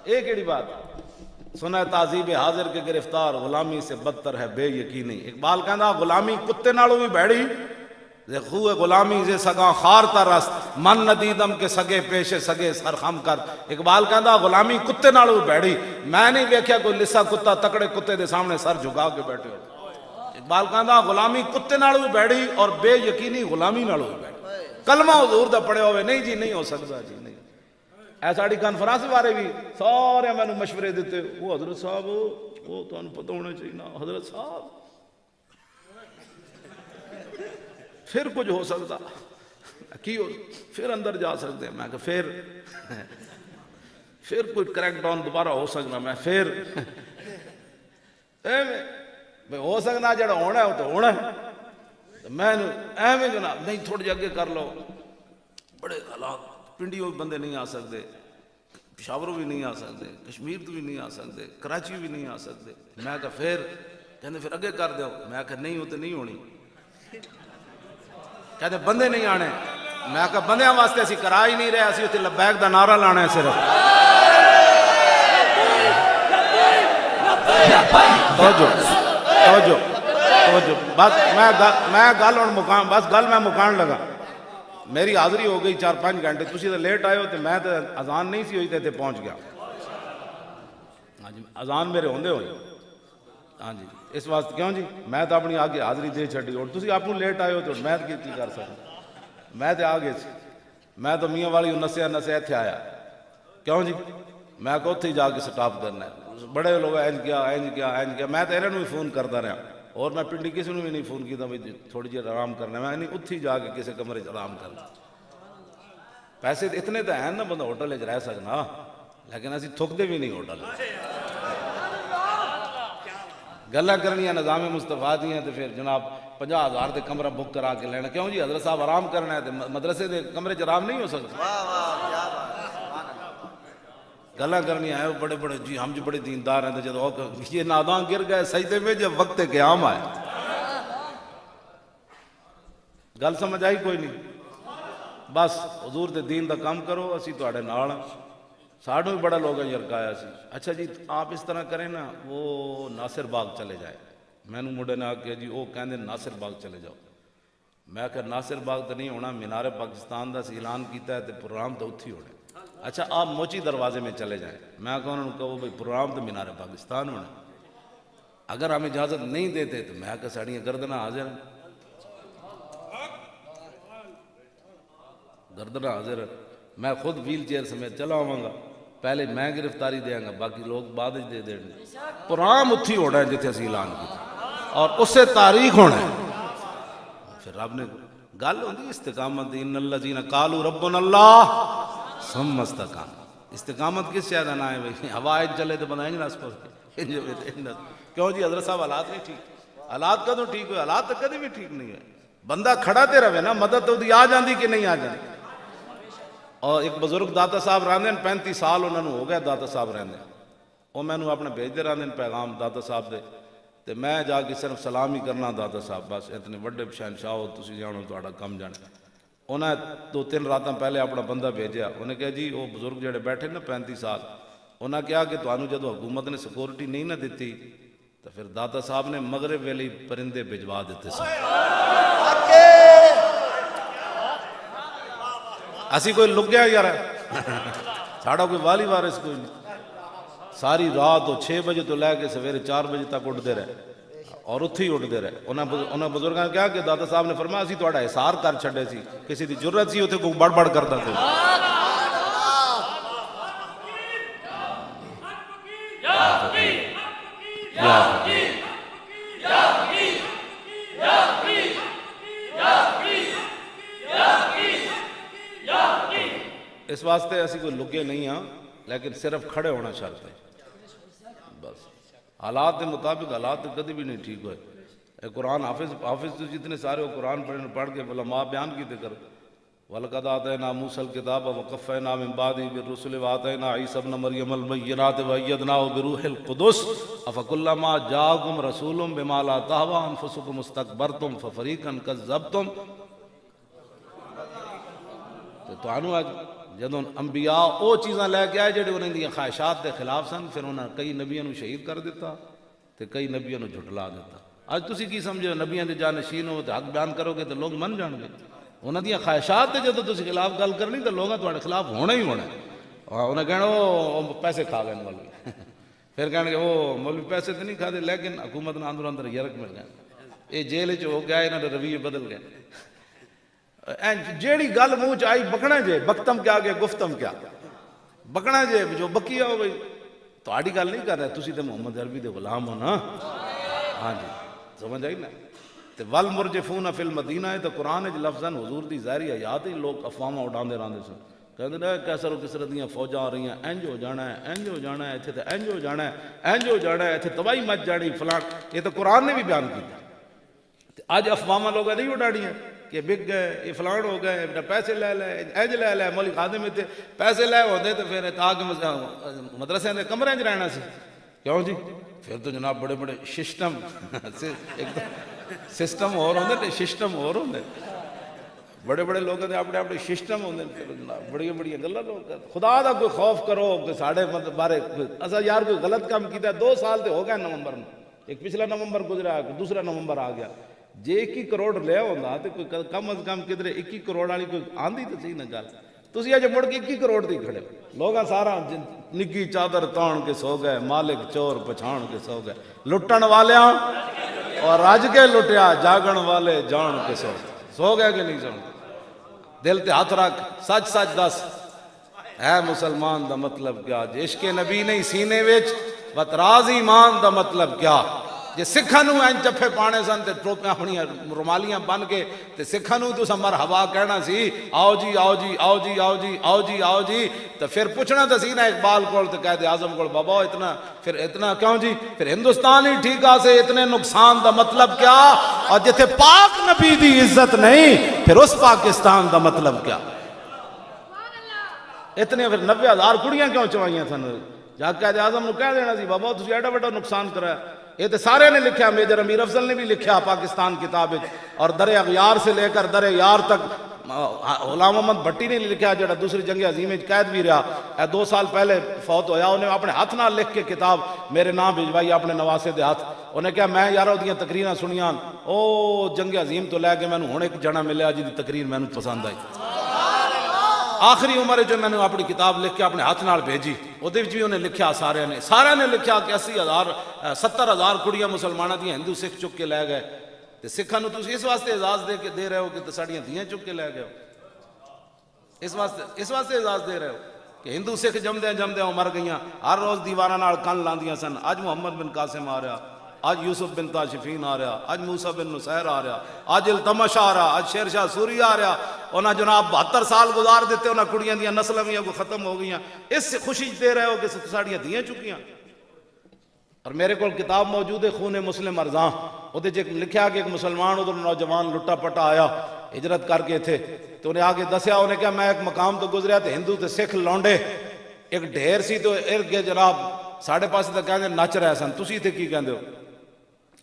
یہ کیڑی بات؟ سنا تہذیب حاضر کے گرفتار غلامی سے بدتر ہے بے یقینی۔ اقبال کہندا غلامی کتے نالوں بھی بھڑی، خوہ غلامی سے سگاں خار ترست من ندیدم کے سگے پیشے سگے سر خم کر۔ اقبال کہندا غلامی کتے نالوں بھی بھڑی، میں نہیں ویکھیا کوئی لسا کتا تکڑے کتے دے سامنے سر جھکا کے بیٹھے ہو۔ اقبال کہندا غلامی کتے نالوں بھی بھڑی اور بے یقینی غلامی نالوں بھی بھڑی۔ کلمہ حضور دا پڑھے ہوئے نہیں جی نہیں ہو سکتا جی نہیں۔ اے ساڑی کانفرنس بارے بھی سارے میں نے مشورے دیتے، وہ حضرت صاحب وہ تو انہوں پتہ ہونا چاہیے نا حضرت صاحب پھر کچھ ہو سکتا کی ہو پھر اندر جا سکتے ہیں۔ میں کہ پھر کوئی کریک ڈاؤن دوبارہ ہو سکنا، میں پھر ہو سکنا جڑا ہونا ہے وہ تو ہونا ہے۔ میں ایویں جناب نہیں تھوڑی اگے کر لو، بڑے حالات پنڈیوں بھی بندے نہیں آ سکتے، پشاوروں بھی نہیں آ سکتے، کشمیر تو بھی نہیں آ سکتے، کراچی بھی نہیں آ سکتے۔ میں کہا پھر کہتے پھر اگے کر دو، میں کہا نہیں ہوتے نہیں ہونی، کہتے بندے نہیں آنے۔ میں کہا بندیاں واسطے اسی کرا ہی نہیں رہے، اسی ہوتے لبیک دا نعرہ لانا ہے صرف۔ توجہ بس میں گل ہوں مقام بس گل میں مکان لگا۔ میری حاضری ہو گئی 4-5 گھنٹے، تسی تو لیٹ آئے ہو تو میں تو اذان نہیں سی ہوئی تے پہنچ گیا۔ ہاں جی اذان میرے ہوندے ہوئی، ہاں جی اس واسطے کیوں جی میں تو اپنی آگے حاضری دے چھڑی، اور تسی آپ لیٹ آئے ہو تو میں کی کر سکتا، میں تو آگے سی، میں تو میاں والی نسیا اتھے آیا کیوں جی میں کو اتھے جا کے سٹاپ کرنا ہے۔ بڑے لوگ اینج کیا میں تو انہوں بھی فون کرتا رہا، اور میں پنڈی کسی نے بھی نہیں فون کیا بھائی تھوڑی دیر آرام کرنا ہے، میں نہیں اتھی جا کے کسی کمرے آرام کرنا۔ پیسے اتنے تو ہیں نا بندہ ہوٹل رہ سکنا، لیکن اسی تھکتے بھی نہیں ہوٹل گلا کرنی ہے نظام مصطفیٰ دی ہیں تو پھر جناب 50,000 دے کمرہ بک کرا کے لینا کیوں جی حضرت صاحب آرام کرنا ہے تو مدرسے دے کمرے آرام نہیں ہو سکتا۔ گلا کرنی ہے بڑے بڑے جی ہم جو بڑے دیندار ہیں تو جب یہ ناداں گر گئے سجدے میں جب وقت قیام آئے۔ گل سمجھ آئی کوئی نہیں؟ بس حضور دے دین دا کام کرو، اسی تو آڑے نال ساڑھوں بھی بڑا لوگ ہیں یرکایا سی۔ اچھا جی آپ اس طرح کریں نا وہ ناصر باغ چلے جائے، میں نے مڈے نے آکے جی وہ کہندے ناصر باغ چلے جاؤ، میں کہ ناصر باغ تو نہیں ہونا، مینار پاکستان دا سی اعلان کیتا ہے تو پروگرام تو اتھی ہونے۔ اچھا آپ موچی دروازے میں چلے جائیں، میں کہا انہوں نے کہا بھئی پروگرام تو مینار پاکستان ہونا، اگر ہم اجازت نہیں دیتے تو میں کہا ساڑیاں گردنہ حاضر ہیں، گردنہ حاضر ہے، میں خود ویل چیئر سمیت چلا ہوں گا، پہلے میں گرفتاری دیا گا باقی لوگ بعد دے دیں گے۔ پروگرام اتھی ہونا ہے جتنے اسی اعلان کیا اور اس سے تاریخ ہونا ہے۔ پھر رب نے گل ہوندی استقامت، ان الذین قالوا ربنا اللہ ثم استقاموا۔ استقامت کس شے دا نام ہے بھائی؟ ہوا چلے تو بندہ انج نس پے کیوں جی حضرت صاحب حالات نہیں ٹھیک، حالات کدوں ٹھیک ہوئے؟ حالات تو کدی بھی ٹھیک نہیں ہے، بندہ کھڑا تے رہے نا، مدد تو دی آ جاندی کہ نہیں آ جاندی۔ اور ایک بزرگ داتا صاحب رہندے 35 سال انہوں نے ہو گیا داتا صاحب رہندے، وہ میں نے اپنے بھیجتے رہندے پیغام داتا صاحب دے، تو میں جا کے صرف سلام ہی کرنا داتا صاحب، بس اتنے بڑے شہنشاہ ہو تسی جانو تہاڈا کم جانے۔ انہیں 2-3 راتاں پہلے اپنا بندہ بھیجیا، انہیں کہا جی وہ بزرگ جڑے بیٹھے نا 35 سال، انہیں کہا کہ تانوں جدو حکومت نے سیکورٹی نہیں نہ دیتی تو پھر داتا صاحب نے مغرب ویلے پرندے بھجوا دیتے سن۔ اسی کوئی لک گیا یار ساڑھا کوئی والی وارث کوئی نہیں، ساری رات 6 بجے تو لے کے سویرے 4 بجے تک اٹھتے رہے اور اتھی اٹھتے رہے۔ انہوں بزرگاں نے کہا کہ داتا صاحب نے فرمایا اسی تہاڈا احسار کر چھڈے سی، کسی دی جرت سی اتھے کوئی بڑ بڑ کردا تے۔ یا یا فقیر اس واسطے اسی کوئی لگے نہیں ہاں، لیکن صرف کھڑے ہونا شرط ہے بس۔ حالات کے مطابق حالات کدی بھی نہیں ٹھیک ہوئے۔ اے قرآن حافظ تو جتنے سارے وہ قرآن پڑھ کے علماء بیان کیتے کرو، وَلَقَدْ آتَيْنَا مُوسَى الْكِتَابَ وَقَفَّيْنَا مِن بَعْدِهِ بِالرُّسُلِ وَآتَيْنَا عِيسَى ابْنَ مَرْيَمَ الْبَيِّنَاتِ وَأَيَّدْنَاهُ بِرُوحِ الْقُدُسِ أَفَكُلَّمَا جَاءَكُمْ رَسُولٌ بِمَا لَا تَهْوَىٰ أَنفُسُكُمُ اسْتَكْبَرْتُمْ فَفَرِيقًا كَذَّبْتُمْ۔ تو تانوں اج جدوں انبیاء او چیزاں لے کے آئے جڑے انہاں دی خواہشات دے خلاف سن، پھر انہاں کئی نبیاں نو شہید کر دیتا تے کئی نبیاں نو جھٹلا دیتا۔ اج تسی کی سمجھو نبیاں دے جانشین ہو تے حق بیان کرو گے تے لوگ من جان گے؟ انہاں دی خواہشات دے جدوں تسی خلاف گل کرنی تے لوگاں تہاڈے خلاف ہونا ہی ہونا ہے۔ انہاں کہنا او پیسے کھا گئے مولوی، پھر کہن گے او مولوی پیسے تے نہیں کھادے لیکن حکومت نال اندر یرک مل گئے، اے جیل وچ ہو گیا، انہاں دے رویے بدل گئے۔ جیڑی گل منہ چ آئی بکنا جے، بکتم کیا گے گفتم کیا، بکنا جے جو بکی آؤ بھائی تہاڈی گل نہیں کر رہے، تسی تے محمد عربی دے غلام ہو نا۔ ہاں جی سمجھ آئی نا؟ تے والمرجفون فی المدینہ ہے تو قرآن وچ لفظاً حضور دی ظاہری حیات ہی لوگ افواہاں اڑاندے رہندے سن، کہندے نے کیسر و کسرا دیاں فوجاں آ رہی ہیں، انج ہو جانا ہے، انج ہو جانا ہے، ایتھے تے انج ہو جانا ہے، انج ہو جانا ہے، ایتھے تباہی مچ جانی فلان۔ یہ تو قرآن نے بھی بیان کیتا۔ اج افواہاں لوگاں نہیں اڑاڑیاں کہ بک گئے، یہ فلان ہو گئے، پیسے لے لے، انج لے لے، مولوی خادم تے پیسے لے ہوندے تے پھر تاکہ مدرسے دے کمرے وچ رہنا سی، کیوں جی؟ پھر تو جناب بڑے بڑے سسٹم سسٹم اور ہوندے تے سسٹم اور ہوندے، بڑے بڑے لوگوں دے اپنے اپنے سسٹم ہوندے، پھر جناب بڑی بڑی گلاں لوگ کرتے۔ خدا دا کوئی خوف کرو کہ ساڈے بارے اسا یار کوئی غلط کام کیتا ہے، 2 سال تے ہو گئے نومبر میں، ایک پچھلا نومبر گزرا، دوسرا نومبر آ گیا، جے 21 کروڑ لیا ہوندا تے کوئی کم از کم کدھر 21 کروڑ والی کوئی آندی تے صحیح نہ گل، تسی اج مڑ کے 21 کروڑ دی کھڑے ہو۔ لوگاں سارا نگی چادر تان کے سو گئے، مالک چور پچھان کے سو گئے، لٹن والیاں اور رج کے لٹیا، جاگن والے جان کے سو گئے کہ نہیں سو؟ دل تے ہاتھ رکھ، سچ سچ دس، اے مسلمان دا مطلب کیا؟ جے عشق نبی نہیں سینے وچ وتراز ایمان دا مطلب کیا؟ جے سکھاں نو این چپے پانے سن تے ٹوپیاں اپنی رومالیاں بن کے تے سکھاں نو تو مرحبا کہنا سی، آؤ جی آؤ جی آؤ جی آؤ جی آؤ جی آؤ جی، تے پھر پوچھنا تو سی نا اقبال کول تے قائد اعظم کول، بابا اتنا پھر اتنا کیوں جی؟ پھر ہندوستان ہی ٹھیک سے اتنے نقصان دا مطلب کیا؟ اور جتھے پاک نبی دی عزت نہیں پھر اس پاکستان دا مطلب کیا؟ اتنے پھر 90,000 کڑیاں کیوں چوائیاں تھن؟ جا قائد اعظم نو کہہ دینا سی بابا تسی ایڈا بڑا نقصان کرایا۔ یہ تو سارے نے لکھا، میجر امیر افضل نے بھی لکھا پاکستان کتاب، اور در اغیار سے لے کر در یار تک غلام محمد بھٹی نے لکھا جڑا دوسری جنگ عظیم میں قید بھی رہا، 2 سال پہلے فوت ہویا، انہیں اپنے ہاتھ نہ لکھ کے کتاب میرے نام بھجوائی اپنے نواسے دے ہاتھ، انہیں کہا میں یارو دیاں تقریراں سنیاں، او جنگ عظیم تو لے کے میں نے ہن ایک جنا ملیا جی دی تقریر میں نے پسند آئی، آخری عمر جو میں نے اپنی کتاب لکھ کے اپنے ہاتھ نال بھیجی، وہ بھی انہیں لکھا، سارے نے لکھا کہ 70,000 کڑیاں مسلمانہ دیاں ہندو سکھ چک کے لے گئے، تے سکھاں نو تسی اس واسطے اعزاز دے رہے ہو کہ ساڈیاں دھیاں چک کے لے گئے ہو، اس واسطے اعزاز دے رہے ہو کہ ہندو سکھ جمدے مر گئیاں، ہر روز دیواراں نال کن لاندیاں سن، اج محمد بن قاسم آ رہا، آج یوسف بن تاشفین آ رہا، آج موسیٰ بن نصیر آ رہا، آج التمش آ رہا، آج شیر شاہ سوری آ رہا، انہاں جناب 72 سال گزار دیتے، انہاں کڑیاں دیاں نسلیں بھی ختم ہو گئیاں، اس سے خوشی دے رہے ہو کہ ساڑیاں دیاں چکیاں۔ اور میرے کو کتاب موجود ہے خون مسلم ارزاں، وہ لکھا کہ ایک مسلمان ادھر نوجوان لٹا پٹا آیا ہجرت کر کے تھے، تو انہیں آگے دسیا، انہیں کہا میں ایک مقام تو گزریا تھے، ہندو تے سکھ لونڈے ایک ڈھیر سی، تو ارد گئے جناب ساڑھے پاس تک کہنے نچ رہے سن، تسی تھے کی کہندے ہو؟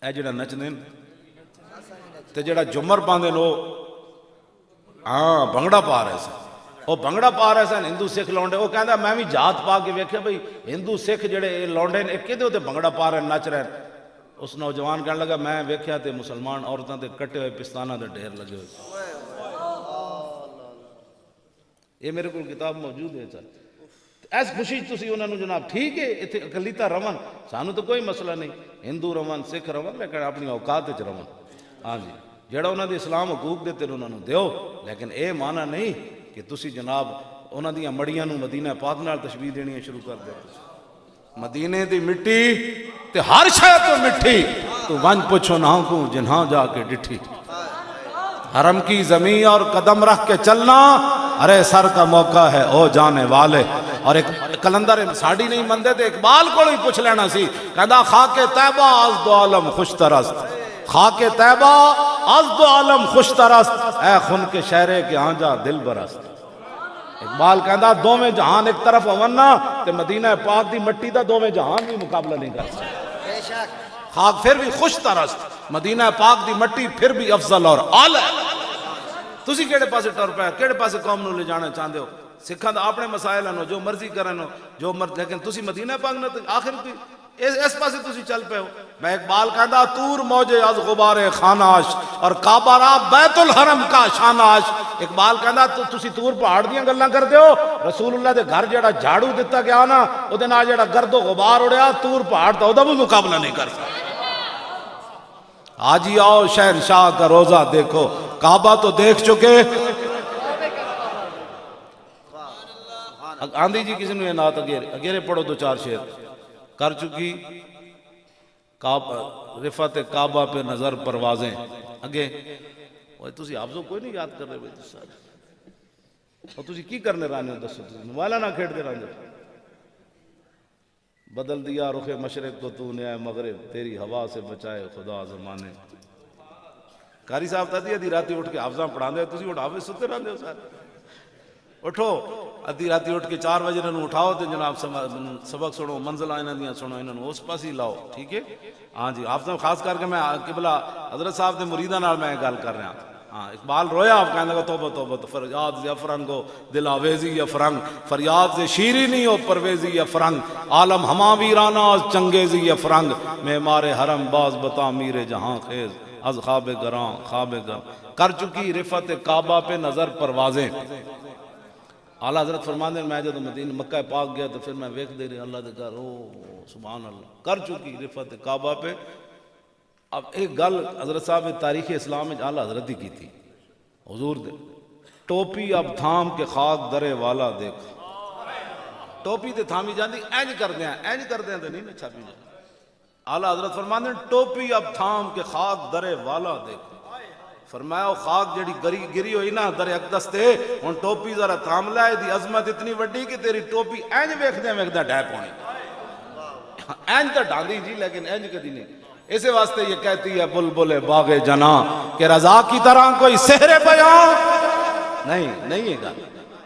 اے جڑا نچ دین تے جڑا جمر پاندے نو ہاں بھنگڑا پا رہے سن، وہ بھنگڑا پا رہے سن ہندو سکھ لونڈے، وہ کہندا میں بھی جات پا کے ویکھیا بھئی ہندو سکھ جڑے لونڈے نے کدے تے بھنگڑا پا رہے نچ رہے، اس نوجوان کہنے لگا میں ویکھیا تے مسلمان عورتاں تے کٹے ہوئے پستاناں دے ڈھیر لگے ہوئے، یہ میرے کو کتاب موجود ہے سر، ایس خوشی تسی انہوں نے جناب ٹھیک ہے اتنے اقلیتاں رون، سانو تو کوئی مسئلہ نہیں، ہندو رون سکھ رون، لیکن اپنی اوقات وچ رون، ہاں جی جڑا انہوں نے اسلام حقوق دیتے انہوں نے دیو، لیکن اے معنی نہیں کہ تسی جناب انہوں نے مڑیاں نو مدینہ پاک نال تشبیہ دینی شروع کر دے، مدینے دی مٹی تے ہر شے تو مٹھی تو ون پوچھو نہ کو جنہاں جا کے ڈٹھی حرم کی زمین اور قدم رکھ کے چلنا ارے سر کا موقع ہے او جانے والے اور ایک کلندر ساڑی نہیں مندے تے اقبال کو ہی پوچھ لینا سی کہندا خاک طیبہ از دو عالم خوش ترست خاک طیبہ از دو عالم خوش ترست اے خون کے شہرے کے ہاں جا دل برست اقبال کہندا دو میں جہان ایک طرف ہونا تے مدینہ پاک دی مٹی دا دو میں جہان بھی مقابلہ نہیں کر سکتا خاک پھر بھی خوش ترست مدینہ پاک دی مٹی پھر بھی افضل اور اعلی تسی کیڑے پاسے ٹر پے کیڑے پاسے قوم نو لے جانا چاہندے ہو سکھاں دا اپنے مسائل ہیں جو مرضی کرن جو لیکن تسی مدینہ پاک نہ آخر بھی اس پاسے تسی چل پے ہو میں اقبال کہندا تور موجے از غبار خاناش اور کعبہ را بیت الحرم کا شاناش اقبال کہندا تسی تور پہاڑ دیاں گلاں کردے ہو رسول اللہ دے گھر جڑا جھاڑو دتا گیا نا او دے نال جڑا گرد و غبار اڑیا تور پہاڑ دا اودا بھی مقابلہ نہیں کر سکتا آج ہی آؤ شہنشاہ کا روزہ دیکھو کعبہ تو دیکھ چکے آندھی جی کسی نے نات اگیرے پڑھو دو چار شعر کر چکی رفعت کعبہ پہ نظر پروازیں اگے وہ تسی حافظوں کوئی نہیں یاد کر رہے بھائی سارے اور تسی کی کرنے رانے ہو دسو تسی موبائلہ نہ کھیڑ دے رانے بدل دیا رخ مشرق کو تو نے مغرب تیری ہوا سے بچائے خدا زمانے قاری صاحب تھا دی راتی اٹھ کے حافظاں پڑھا دے تسی اٹھ حافظ ستے رہنے ہو سارے اٹھو ادھی راتی اٹھ کے 4 بجے انہوں اٹھاؤ تو جناب سبق سنو منزل آئینہ دیاں سنو انہوں اس پاس ہی لاؤ ٹھیک ہے ہاں جی حافظ خاص کر کے میں قبلہ حضرت صاحب دے مریدہ نال میں گل کر رہا ہاں اقبال رویا آپ کہنے لگا توبہ توبہ فریاد یا فرنگ ہو دل آویزی یا فرنگ فریاد سے شیری نہیں ہو پرویزی یا فرنگ عالم ہما ویرانہ از چنگیزی یا فرنگ معمار حرم باز بتا میر جہاں خیز از خواب گراں خواب گراں کر چکی رفعت کعبہ پہ نظر پروازیں اعلیٰ حضرت فرماندے میں جب مدینہ مکہ پاک گیا تو پھر میں ویکھ دے رہی اللہ دے گھر سبحان اللہ کر چکی رفعت کعبہ پہ اب ایک گل حضرت صاحب تاریخ اسلام میں اعلیٰ حضرت ہی کی تھی حضور دے ٹوپی اب تھام کے خاک درے والا دیکھ ٹوپی تے تھامی جاندی اینج کر دیں تو نہیں میں چھاپی جاندی اعلیٰ حضرت فرماندے ٹوپی اب تھام کے خاک درے والا دیکھ فرمایا خاک جڑی گری ہوئی نا در اقدس تے ان ٹوپی ذرا تھام لائے دی عظمت اتنی وڈی کہ تیری ٹوپی اینج ویکھدے ڈیپ ہونی اینج تو ڈاندی جی لیکن اینج کدی نہیں اسے واسطے یہ کہتی ہے بلبل باغ جناں کہ رضا کی طرح کوئی سحر بیان نہیں ہے گا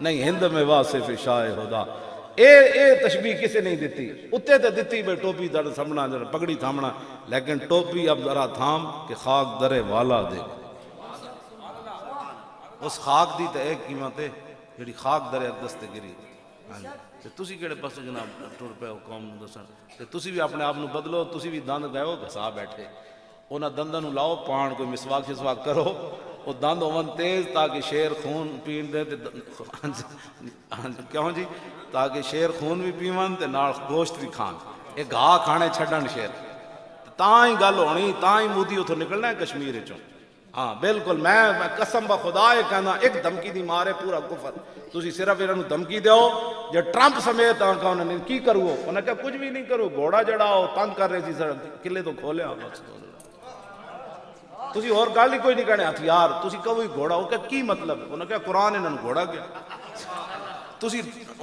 نہیں ہند میں واصف شاہ خدا اے تشبیہ کسے نہیں دیتی اتے تے دیتی بے ٹوپی در سامنا پگڑی تھامنا لیکن ٹوپی اب ذرا تھام کہ خاک درے والا دے اس خاک دی تے ایک قیمت ہے جڑی خاک درے اقدس تے گری تے تسی کیڑے پاسے جناب ٹر پے ہو قوم نوں دسن تے تسی بھی اپنے آپ نوں بدلو تسی بھی دند گئے ہو گھسا بیٹھے انہاں دنداں نوں لاؤ پان کوئی مسواک شسواک کرو وہ دند ہون تیز تاکہ شیر خون پین دے تے کیوں جی تاکہ شیر خون بھی پیون تے نال گوشت بھی کھان اے گھا کھانے چھڈن شیر تاں ہی گل ہونی تاں ہی مودی اتھوں نکلنا ہے کشمیر وچوں ہاں بالکل میں قسم بخدا یہ کہنا ایک دھمکی دی مارے پورا کفر تسی صرف انہوں دھمکی دیو جو ٹرمپ سمیت آنکہ انہوں نے کی کرو انہوں نے کہا کچھ بھی نہیں کرو گھوڑا جڑاؤ تنگ کر رہے تھی قلعے تو کھولے تسی اور گل ہی کوئی نہیں کہنے ہتھیار تسی کہو ہی گھوڑا وہ کہا کی مطلب انہوں نے کہا قرآن انہوں نے گھوڑا کیا تسی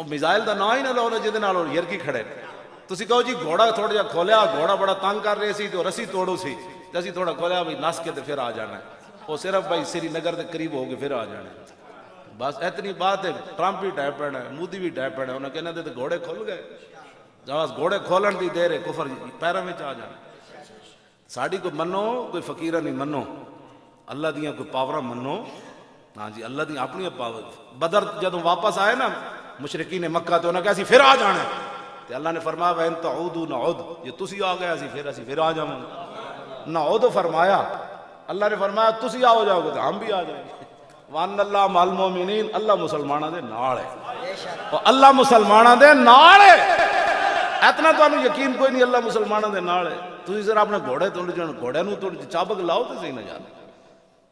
میزائل دا نا ہی نہ لو جہدے نال یرکی کھڑے تسی کہو جی گھوڑا تھوڑا جا کھولیا گھوڑا بڑا تنگ کر رہے سی تو رسی توڑو سی جیسی تھوڑا کھولیا بھائی نس کے تو پھر آ جانا ہے وہ صرف بھائی سری نگر کے قریب ہو گئے پھر آ جانا ہے بس اتنی بات ہے ٹرمپ بھی ڈائپ پڑنا ہے مودی بھی ڈائپ پڑنا ہے انہوں نے کہنا دے تو گھوڑے کھول گئے جب گھوڑے کھولن دی دیر ہے کفر پیروں میں آ جانا ساڑی کو منو کوئی فقیرہ نہیں منو اللہ دیاں کوئی پاورہ منو ہاں جی اللہ دیاں اپنی پاور بدر جب واپس آئے نا مشرقین مکہ تو انہوں نے کہا سی پھر آ جانا ہے تو اللہ نے فرمایا وَإِن تَعُودُوا نَعُودُ یہ تسی آ گیا سی پھر آ جاؤں نعود فرمایا اللہ نے فرمایا تسی آ جاؤ گے تو ہم بھی آ جائیں گے وَأَنَّ اللَّهَ مَعَ الْمُؤْمِنِينَ اللہ مسلمانہ دے نال ہے اللہ مسلمانہ دے نال ہے اتنا تو انہوں یقین کوئی نہیں اللہ مسلمانہ دے نال ہے تسی ذرا اپنے گھوڑے توڑ جاؤ گھوڑے نو توڑ چابک لاؤ تو صحیح نہ جانا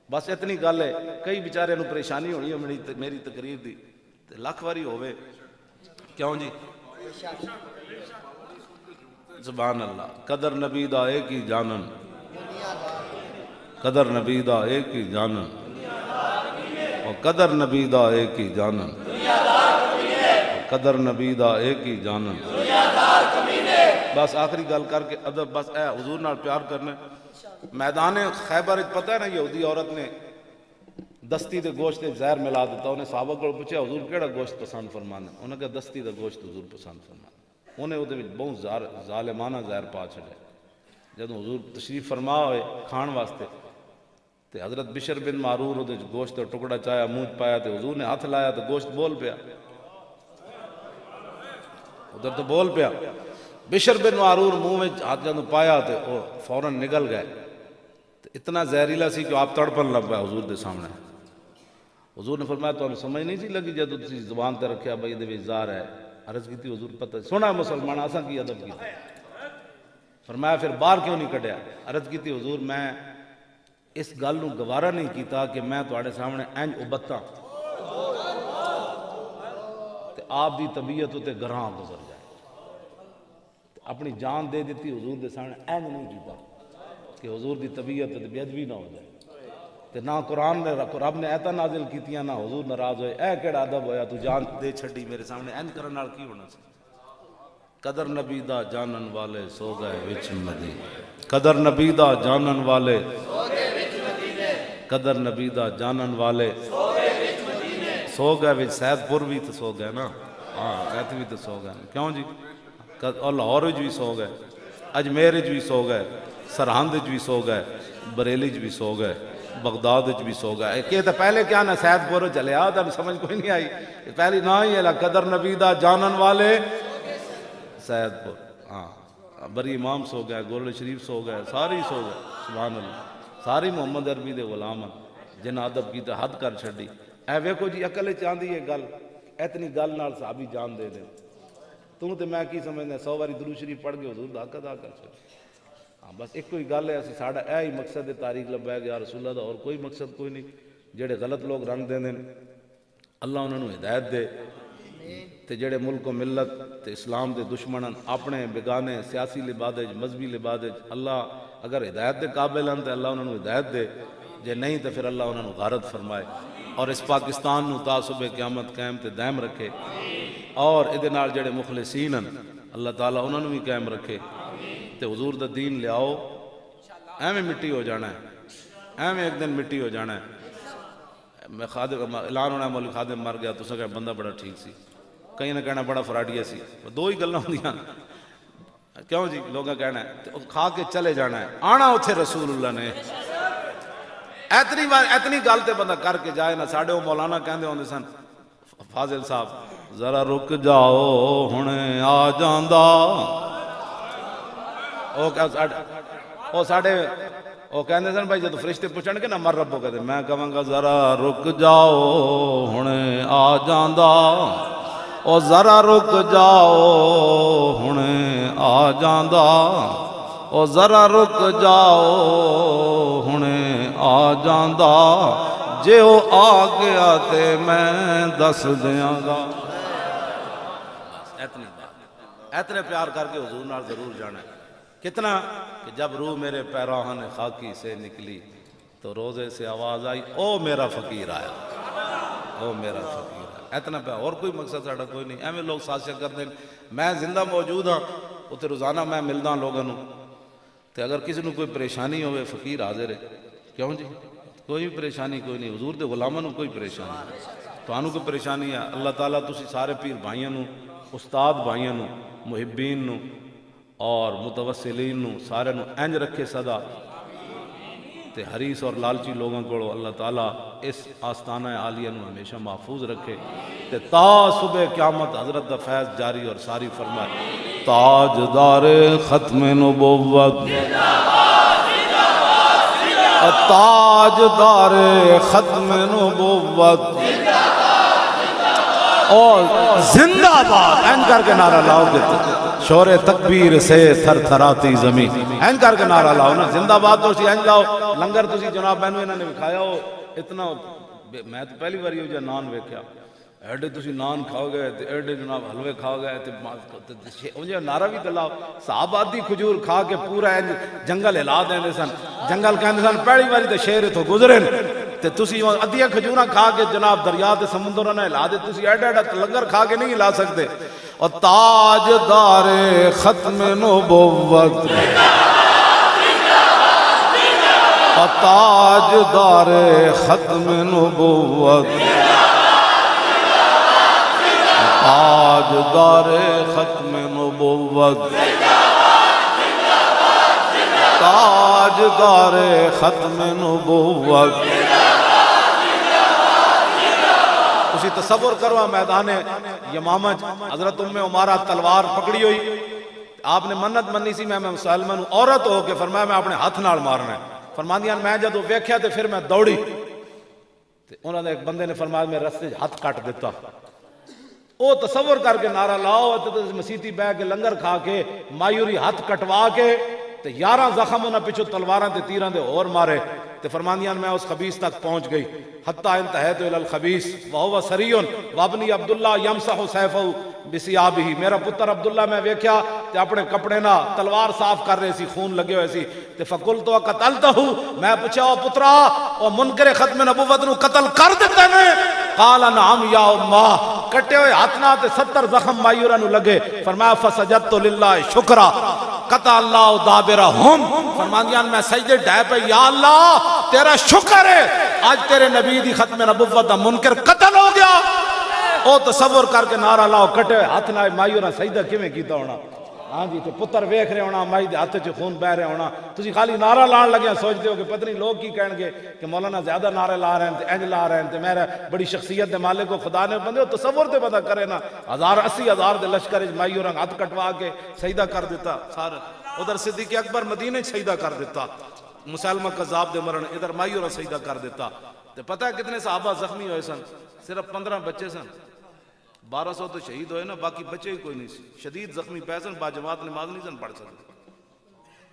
بس اتنی گل ہے کئی بیچارے نو پریشانی ہونی ہے میری تقریر دی لاکھ واری ہوئے کیوں جی سبحان اللہ. قدر نبی دا ایک ہی جانن، قدر نبی دا ایک ہی جانن، اور قدر نبی دا ایک ہی جانن، قدر نبی دا ایک ہی جانن. بس آخری گل کر کے ادب، بس اے حضور نال پیار کرنا. میدان خیبر پتہ ہے نا، یہودی عورت نے دستی دے گوشت زہر ملا دیتا. انہیں صحابہ کو پوچھا حضور کیڑا گوشت پسند فرمانا؟ انہوں نے کہا دستی دا گوشت حضور پسند فرمانا. انہیں وہ بہت ظالمانہ زہر پا چھڑے. جب حضور تشریف فرما ہوئے کھان واسطے تے حضرت بشر بن معرور وہ گوشت کا ٹکڑا چایا منہ پایا تے حضور نے ہاتھ لایا تو گوشت بول پیا، ادھر تو بول پیا. بشر بن معرور منہ میں ہاتھ جب پایا تے وہ فوراً نگل گئے. اتنا زہریلا سی کہ آپ تڑپن لگ گیا حضور دے سامنے. حضور نے فرمایا تو ہمیں سمجھ نہیں سی لگی جب تسی زبان تے رکھیا بھائی دے زہر ہے؟ عرض کی تھی حضور پتہ سونا مسلمان آساں کی ادب کی. فرمایا پھر باہر کیوں نہیں کٹیا؟ عرض کی تھی حضور میں اس گل نو گوارا نہیں کیتا کہ میں تواڈے سامنے انج ابتاں تے آپ دی طبیعت تے گراں گزر جائے. اپنی جان دے دیتی حضور دے سامنے انج نہیں کیتا کہ حضور دی طبیعت تے بے ادبی نہ ہو جائے. تے نہ قرآن نے رب نے ایتاں نازل کیتیاں نہ حضور ناراض ہوئے. اے کیڑا ادب ہویا تو جان دے چھڈی میرے سامنے انج کرن نال کی ہونا سی؟ قدر نبی دا جانن والے سو گئے وچ مدینے. قدر نبی دا جانن والے سو گئے وچ مدینے. قدر نبی دا جانن والے سو گئے وچ مدینے. سو گئے وچ سید پور بھی تو سو گئے نا، ہاں ایت بھی تو سو گئے. کیوں جی؟ اور لاہور وچ بھی سو گئے، اجمیر وچ بھی سو گئے، سرہند وچ بھی سو گئے، بریلی وچ بھی سو گئے، بغداد وچ بھی سو گئے. کہ تو پہلے کیا نا سید پور چلے آ تو سمجھ کوئی نہیں آئی. پہلی نہ ہی ہے قدر نبی دا جانن والے سید پور. ہاں بری امام سو گئے، گولڈ شریف سو گئے، ساری سو گئے. سبحان اللہ. ساری محمد عربی دے غلام جن ادب کی حد کر چھڈی. اے ویکھو جی عقل چاندی ہے گل، اتنی گل نال صحابی جان دے دے. توں تے میں کی سمجھنا 100 باری درود شریف پڑھ کے حضور دا حق ادا کر چھڈ. ہاں بس ایک کوئی گل ہے، اسی ساڈا اے ہی مقصد ہے تاریخ لبیک یا رسول اللہ دا، اور کوئی مقصد کوئی نہیں. جڑے غلط لوگ رنگ دیندے نے اللہ انہاں نوں ہدایت دے، تے جڑے ملک و ملت تے اسلام دے دشمنن اپنے بگانے سیاسی لبادج مذہبی لبادج اللہ اگر ہدایت دے قابل ہیں تے اللہ انہاں نوں ہدایت دے، جے نہیں تے پھر اللہ انہاں نوں غارت فرمائے اور اس پاکستان نوں تا صبح قیامت قائم تے دائم رکھے. اور ادھے نال جڑے مخلصین ہیں اللہ تعالیٰ انہاں نوں بھی قائم رکھے. تے حضور دا دین لیاؤ. ایویں مٹی ہو جانا ہے، ایویں ایک دن مٹی ہو جانا ہے. میں خادم اعلان ہونا مولوی خادم مر گیا تو سکا بندہ بڑا ٹھیک سی، کہیں نہ کہنا بڑا فراڈیا سی. دو ہی گلاں ہوندیاں. کیوں جی لوگاں کہنا ہے کھا کے چلے جانا ہے، آنا اتھے رسول اللہ نے. اتنی گل تے بندہ کر کے جائے نا. ساڈے وہ مولانا کہندے ہوندے سن فاضل صاحب ذرا رک جاؤ ہنے آ جاندا. وہ ساڈے وہ کہندے سن بھائی جب فرشتے پوچھن گے نا مر ربو کہتے میں کہاں گا ذرا رک جاؤ ہنے آ جاندا. او ذرا رک جاؤ ہنے آ جاندا. او ذرا رک جاؤ ہنے آ جاندا. جے او آ گیا تے میں دس دیاں گا. اتنے پیار کر کے حضور نال ضرور جانا ہے. کتنا کہ جب روح میرے پیراہن خاکی سے نکلی تو روزے سے آواز آئی او میرا فقیر آیا، او میرا فقیر آیا. اتنا پیار، اور کوئی مقصد ساڑا کوئی نہیں. ایویں لوگ سازشاں کرتے ہیں. میں زندہ موجود ہاں اتنے روزانہ میں ملدا لوگوں تے اگر کسی نے کوئی پریشانی ہوئے فقیر حاضر ہے. کیوں جی کوئی بھی پریشانی کوئی نہیں. حضور دے غلاماں نوں کوئی پریشانی نہیں. تانوں کوئی پریشانی ہے اللہ تعالیٰ تسی سارے پیر بھائیاں نوں استاد بھائیاں نوں محبین نوں اور متوسلین نوں سارے نوں انج رکھے صدا تے حریص اور لالچی لوگوں کو اللہ تعالیٰ اس آستانہ عالیہ نوں ہمیشہ محفوظ رکھے تے تا صبح قیامت حضرت دا فیض جاری اور ساری فرمائے. تاجدار ختم نبوت تاجدار ختم نبوت اور زندہ باد این کر کے نعرہ لاؤ گے شور تکبیر سے تھر تھراتی زمین. این کر کے نعرہ لاؤ نا زندہ باد. تو اسی این لاؤ لنگر تسی جناب بہنوں انہوں نے کھایا ہو اتنا. میں تو پہلی بار یہ نان ویکھیا ایڈے تسی نان کھاؤ گئے تے ایڈے جناب حلوے کھاؤ گئے تے انجھے نعرہ بھی دلاؤ. صحابہ آدھی کھجور کھا کے پورا جنگل ہلا دیں سن. جنگل کہندے سن پہلی باری تے شیر تو گزرے تے تسی ادھیاں کھجوراں کھا کے جناب دریا تے سمندراں نہ ہلا دے. تسی ایڈا ایڈا لنگر کھا کے نہیں ہلا سکتے. اور تاجدار ختم نبوت تاجدار ختم نبوت تاجدار ختم نبوت تاجدار ختم نبوت. اسی تصور کرو میدان یمامہ حضرت ام عمارہ تلوار پکڑی ہوئی. آپ نے منت منی سی میں مسلمان ہوں. عورت ہو کے فرمایا میں اپنے ہاتھ نال مارنا ہے. فرماندیاں میں جدو ویکھیا تے پھر میں دوڑی تے انہوں نے ایک بندے نے فرمایا میں رستے ہاتھ کٹ دیتا. او تصور کر کے نعرہ لاؤ تے مسیتی بہ کے لنگر کھا کے مایوری ہاتھ کٹوا کے تے 11 زخم انہاں پیچھے تلواراں تے تیراں دے اور مارے. تے فرماندیاں میں اس خبیث تک پہنچ گئی. حتی انتہیت الی الخبیث وہو سری وابنی عبداللہ یمسح سیفہ بثیابہ. میرا پتر عبداللہ میں ویکھیا تے اپنے کپڑے نہ تلوار صاف کر رہے سی, خون لگے ہوئے سی. تے فقلت قتلتہ, میں پوچھا او پترا او منکر ختم نبوت نو قتل کر دیتا نے؟ قال نعم یا امہ. کٹے ہوئے ہاتھ نہ تے 70 زخم مایورہ نو لگے. فرمایا فسجدت للہ شکرا قطع اللہ دابرہم. فرماندیاں میں سجدے ڈھائے پہ یا اللہ تیرا شکر ہے آج تیرے نبی دی ختم نبوت دا منکر قتل ہو گیا. او تصور کر کے نعرہ لاؤ کٹے ہوئے ہاتھ نہ مایورہ سجدہ کیویں کیتا ہونا. ہاں جی تے پتر ویکھ رہے ہونا مائی دے ہاتھ چ خون بہ رہے ہونا. تسی خالی نعرہ لان لگے سوچتے ہو کہ پتہ نہیں لوگ کی کہیں گے کہ مولانا زیادہ نعرے لا رہے ہیں تے انج لا رہے ہیں تے میرا بڑی شخصیت دے مالک کو خدا نے بندے. تصور تے پتہ کرے نا 80,000 دے لشکر وچ مائی اور ہاتھ کٹوا کے سجدہ کر دیتا سارا. ادھر صدیق اکبر مدینے سجدہ کر دیتا, مسلمہ کذاب دے مرن ادھر مائی اور سجدہ کر دیتا. تے پتہ ہے کتنے صحابہ زخمی ہوئے سن؟ صرف 15 بچے سن. 1200 تو شہید ہوئے نا, باقی بچے ہی کوئی نہیں سی. شدید زخمی پے سن, با جماعت نماز نہیں سن پڑھ سکتے.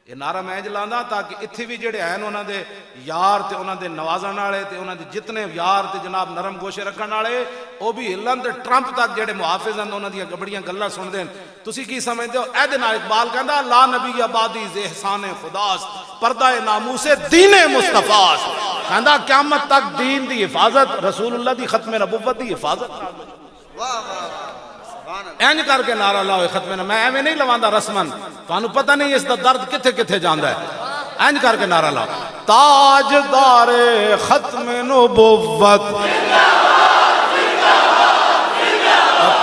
یہ نعرہ میں جلانا تاکہ اتھے بھی جڑے ہیں انہاں دے یار تے انہاں دے نوازن والے تے انہاں دے جتنے یار تے جناب نرم گوشے رکھن والے او بھی ہلن تے ٹرمپ تک جڑے محافظ ہیں انہاں دی گبڑیاں گلاں سن دین. تسی کی سمجھدے ہو؟ اے دے نال اقبال کہندا لا نبی آبادی ز احسان خداس پردہ ناموس دین مصطفیٰ. کہندا قیامت تک دین دی حفاظت, رسول اللہ دی ختم نبوت دی حفاظت. اینج کر کے نعرہ لاؤ ختم نبوت. میں ایویں نہیں لواندا رسمن, تانوں پتہ نہیں اس دا درد کتھے کتھے جاندا ہے. اینج کر کے نعرہ لاؤ تاجدار ختم نبوت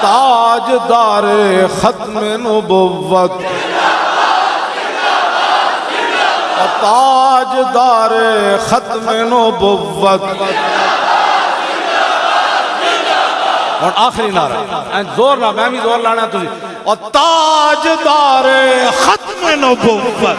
تاجدار ختم نبوت تاجدار ختم نبوت. اور آخری نعرہ زور نہ, میں بھی زور لانا تجھے. اور تاجدار ختم نبوت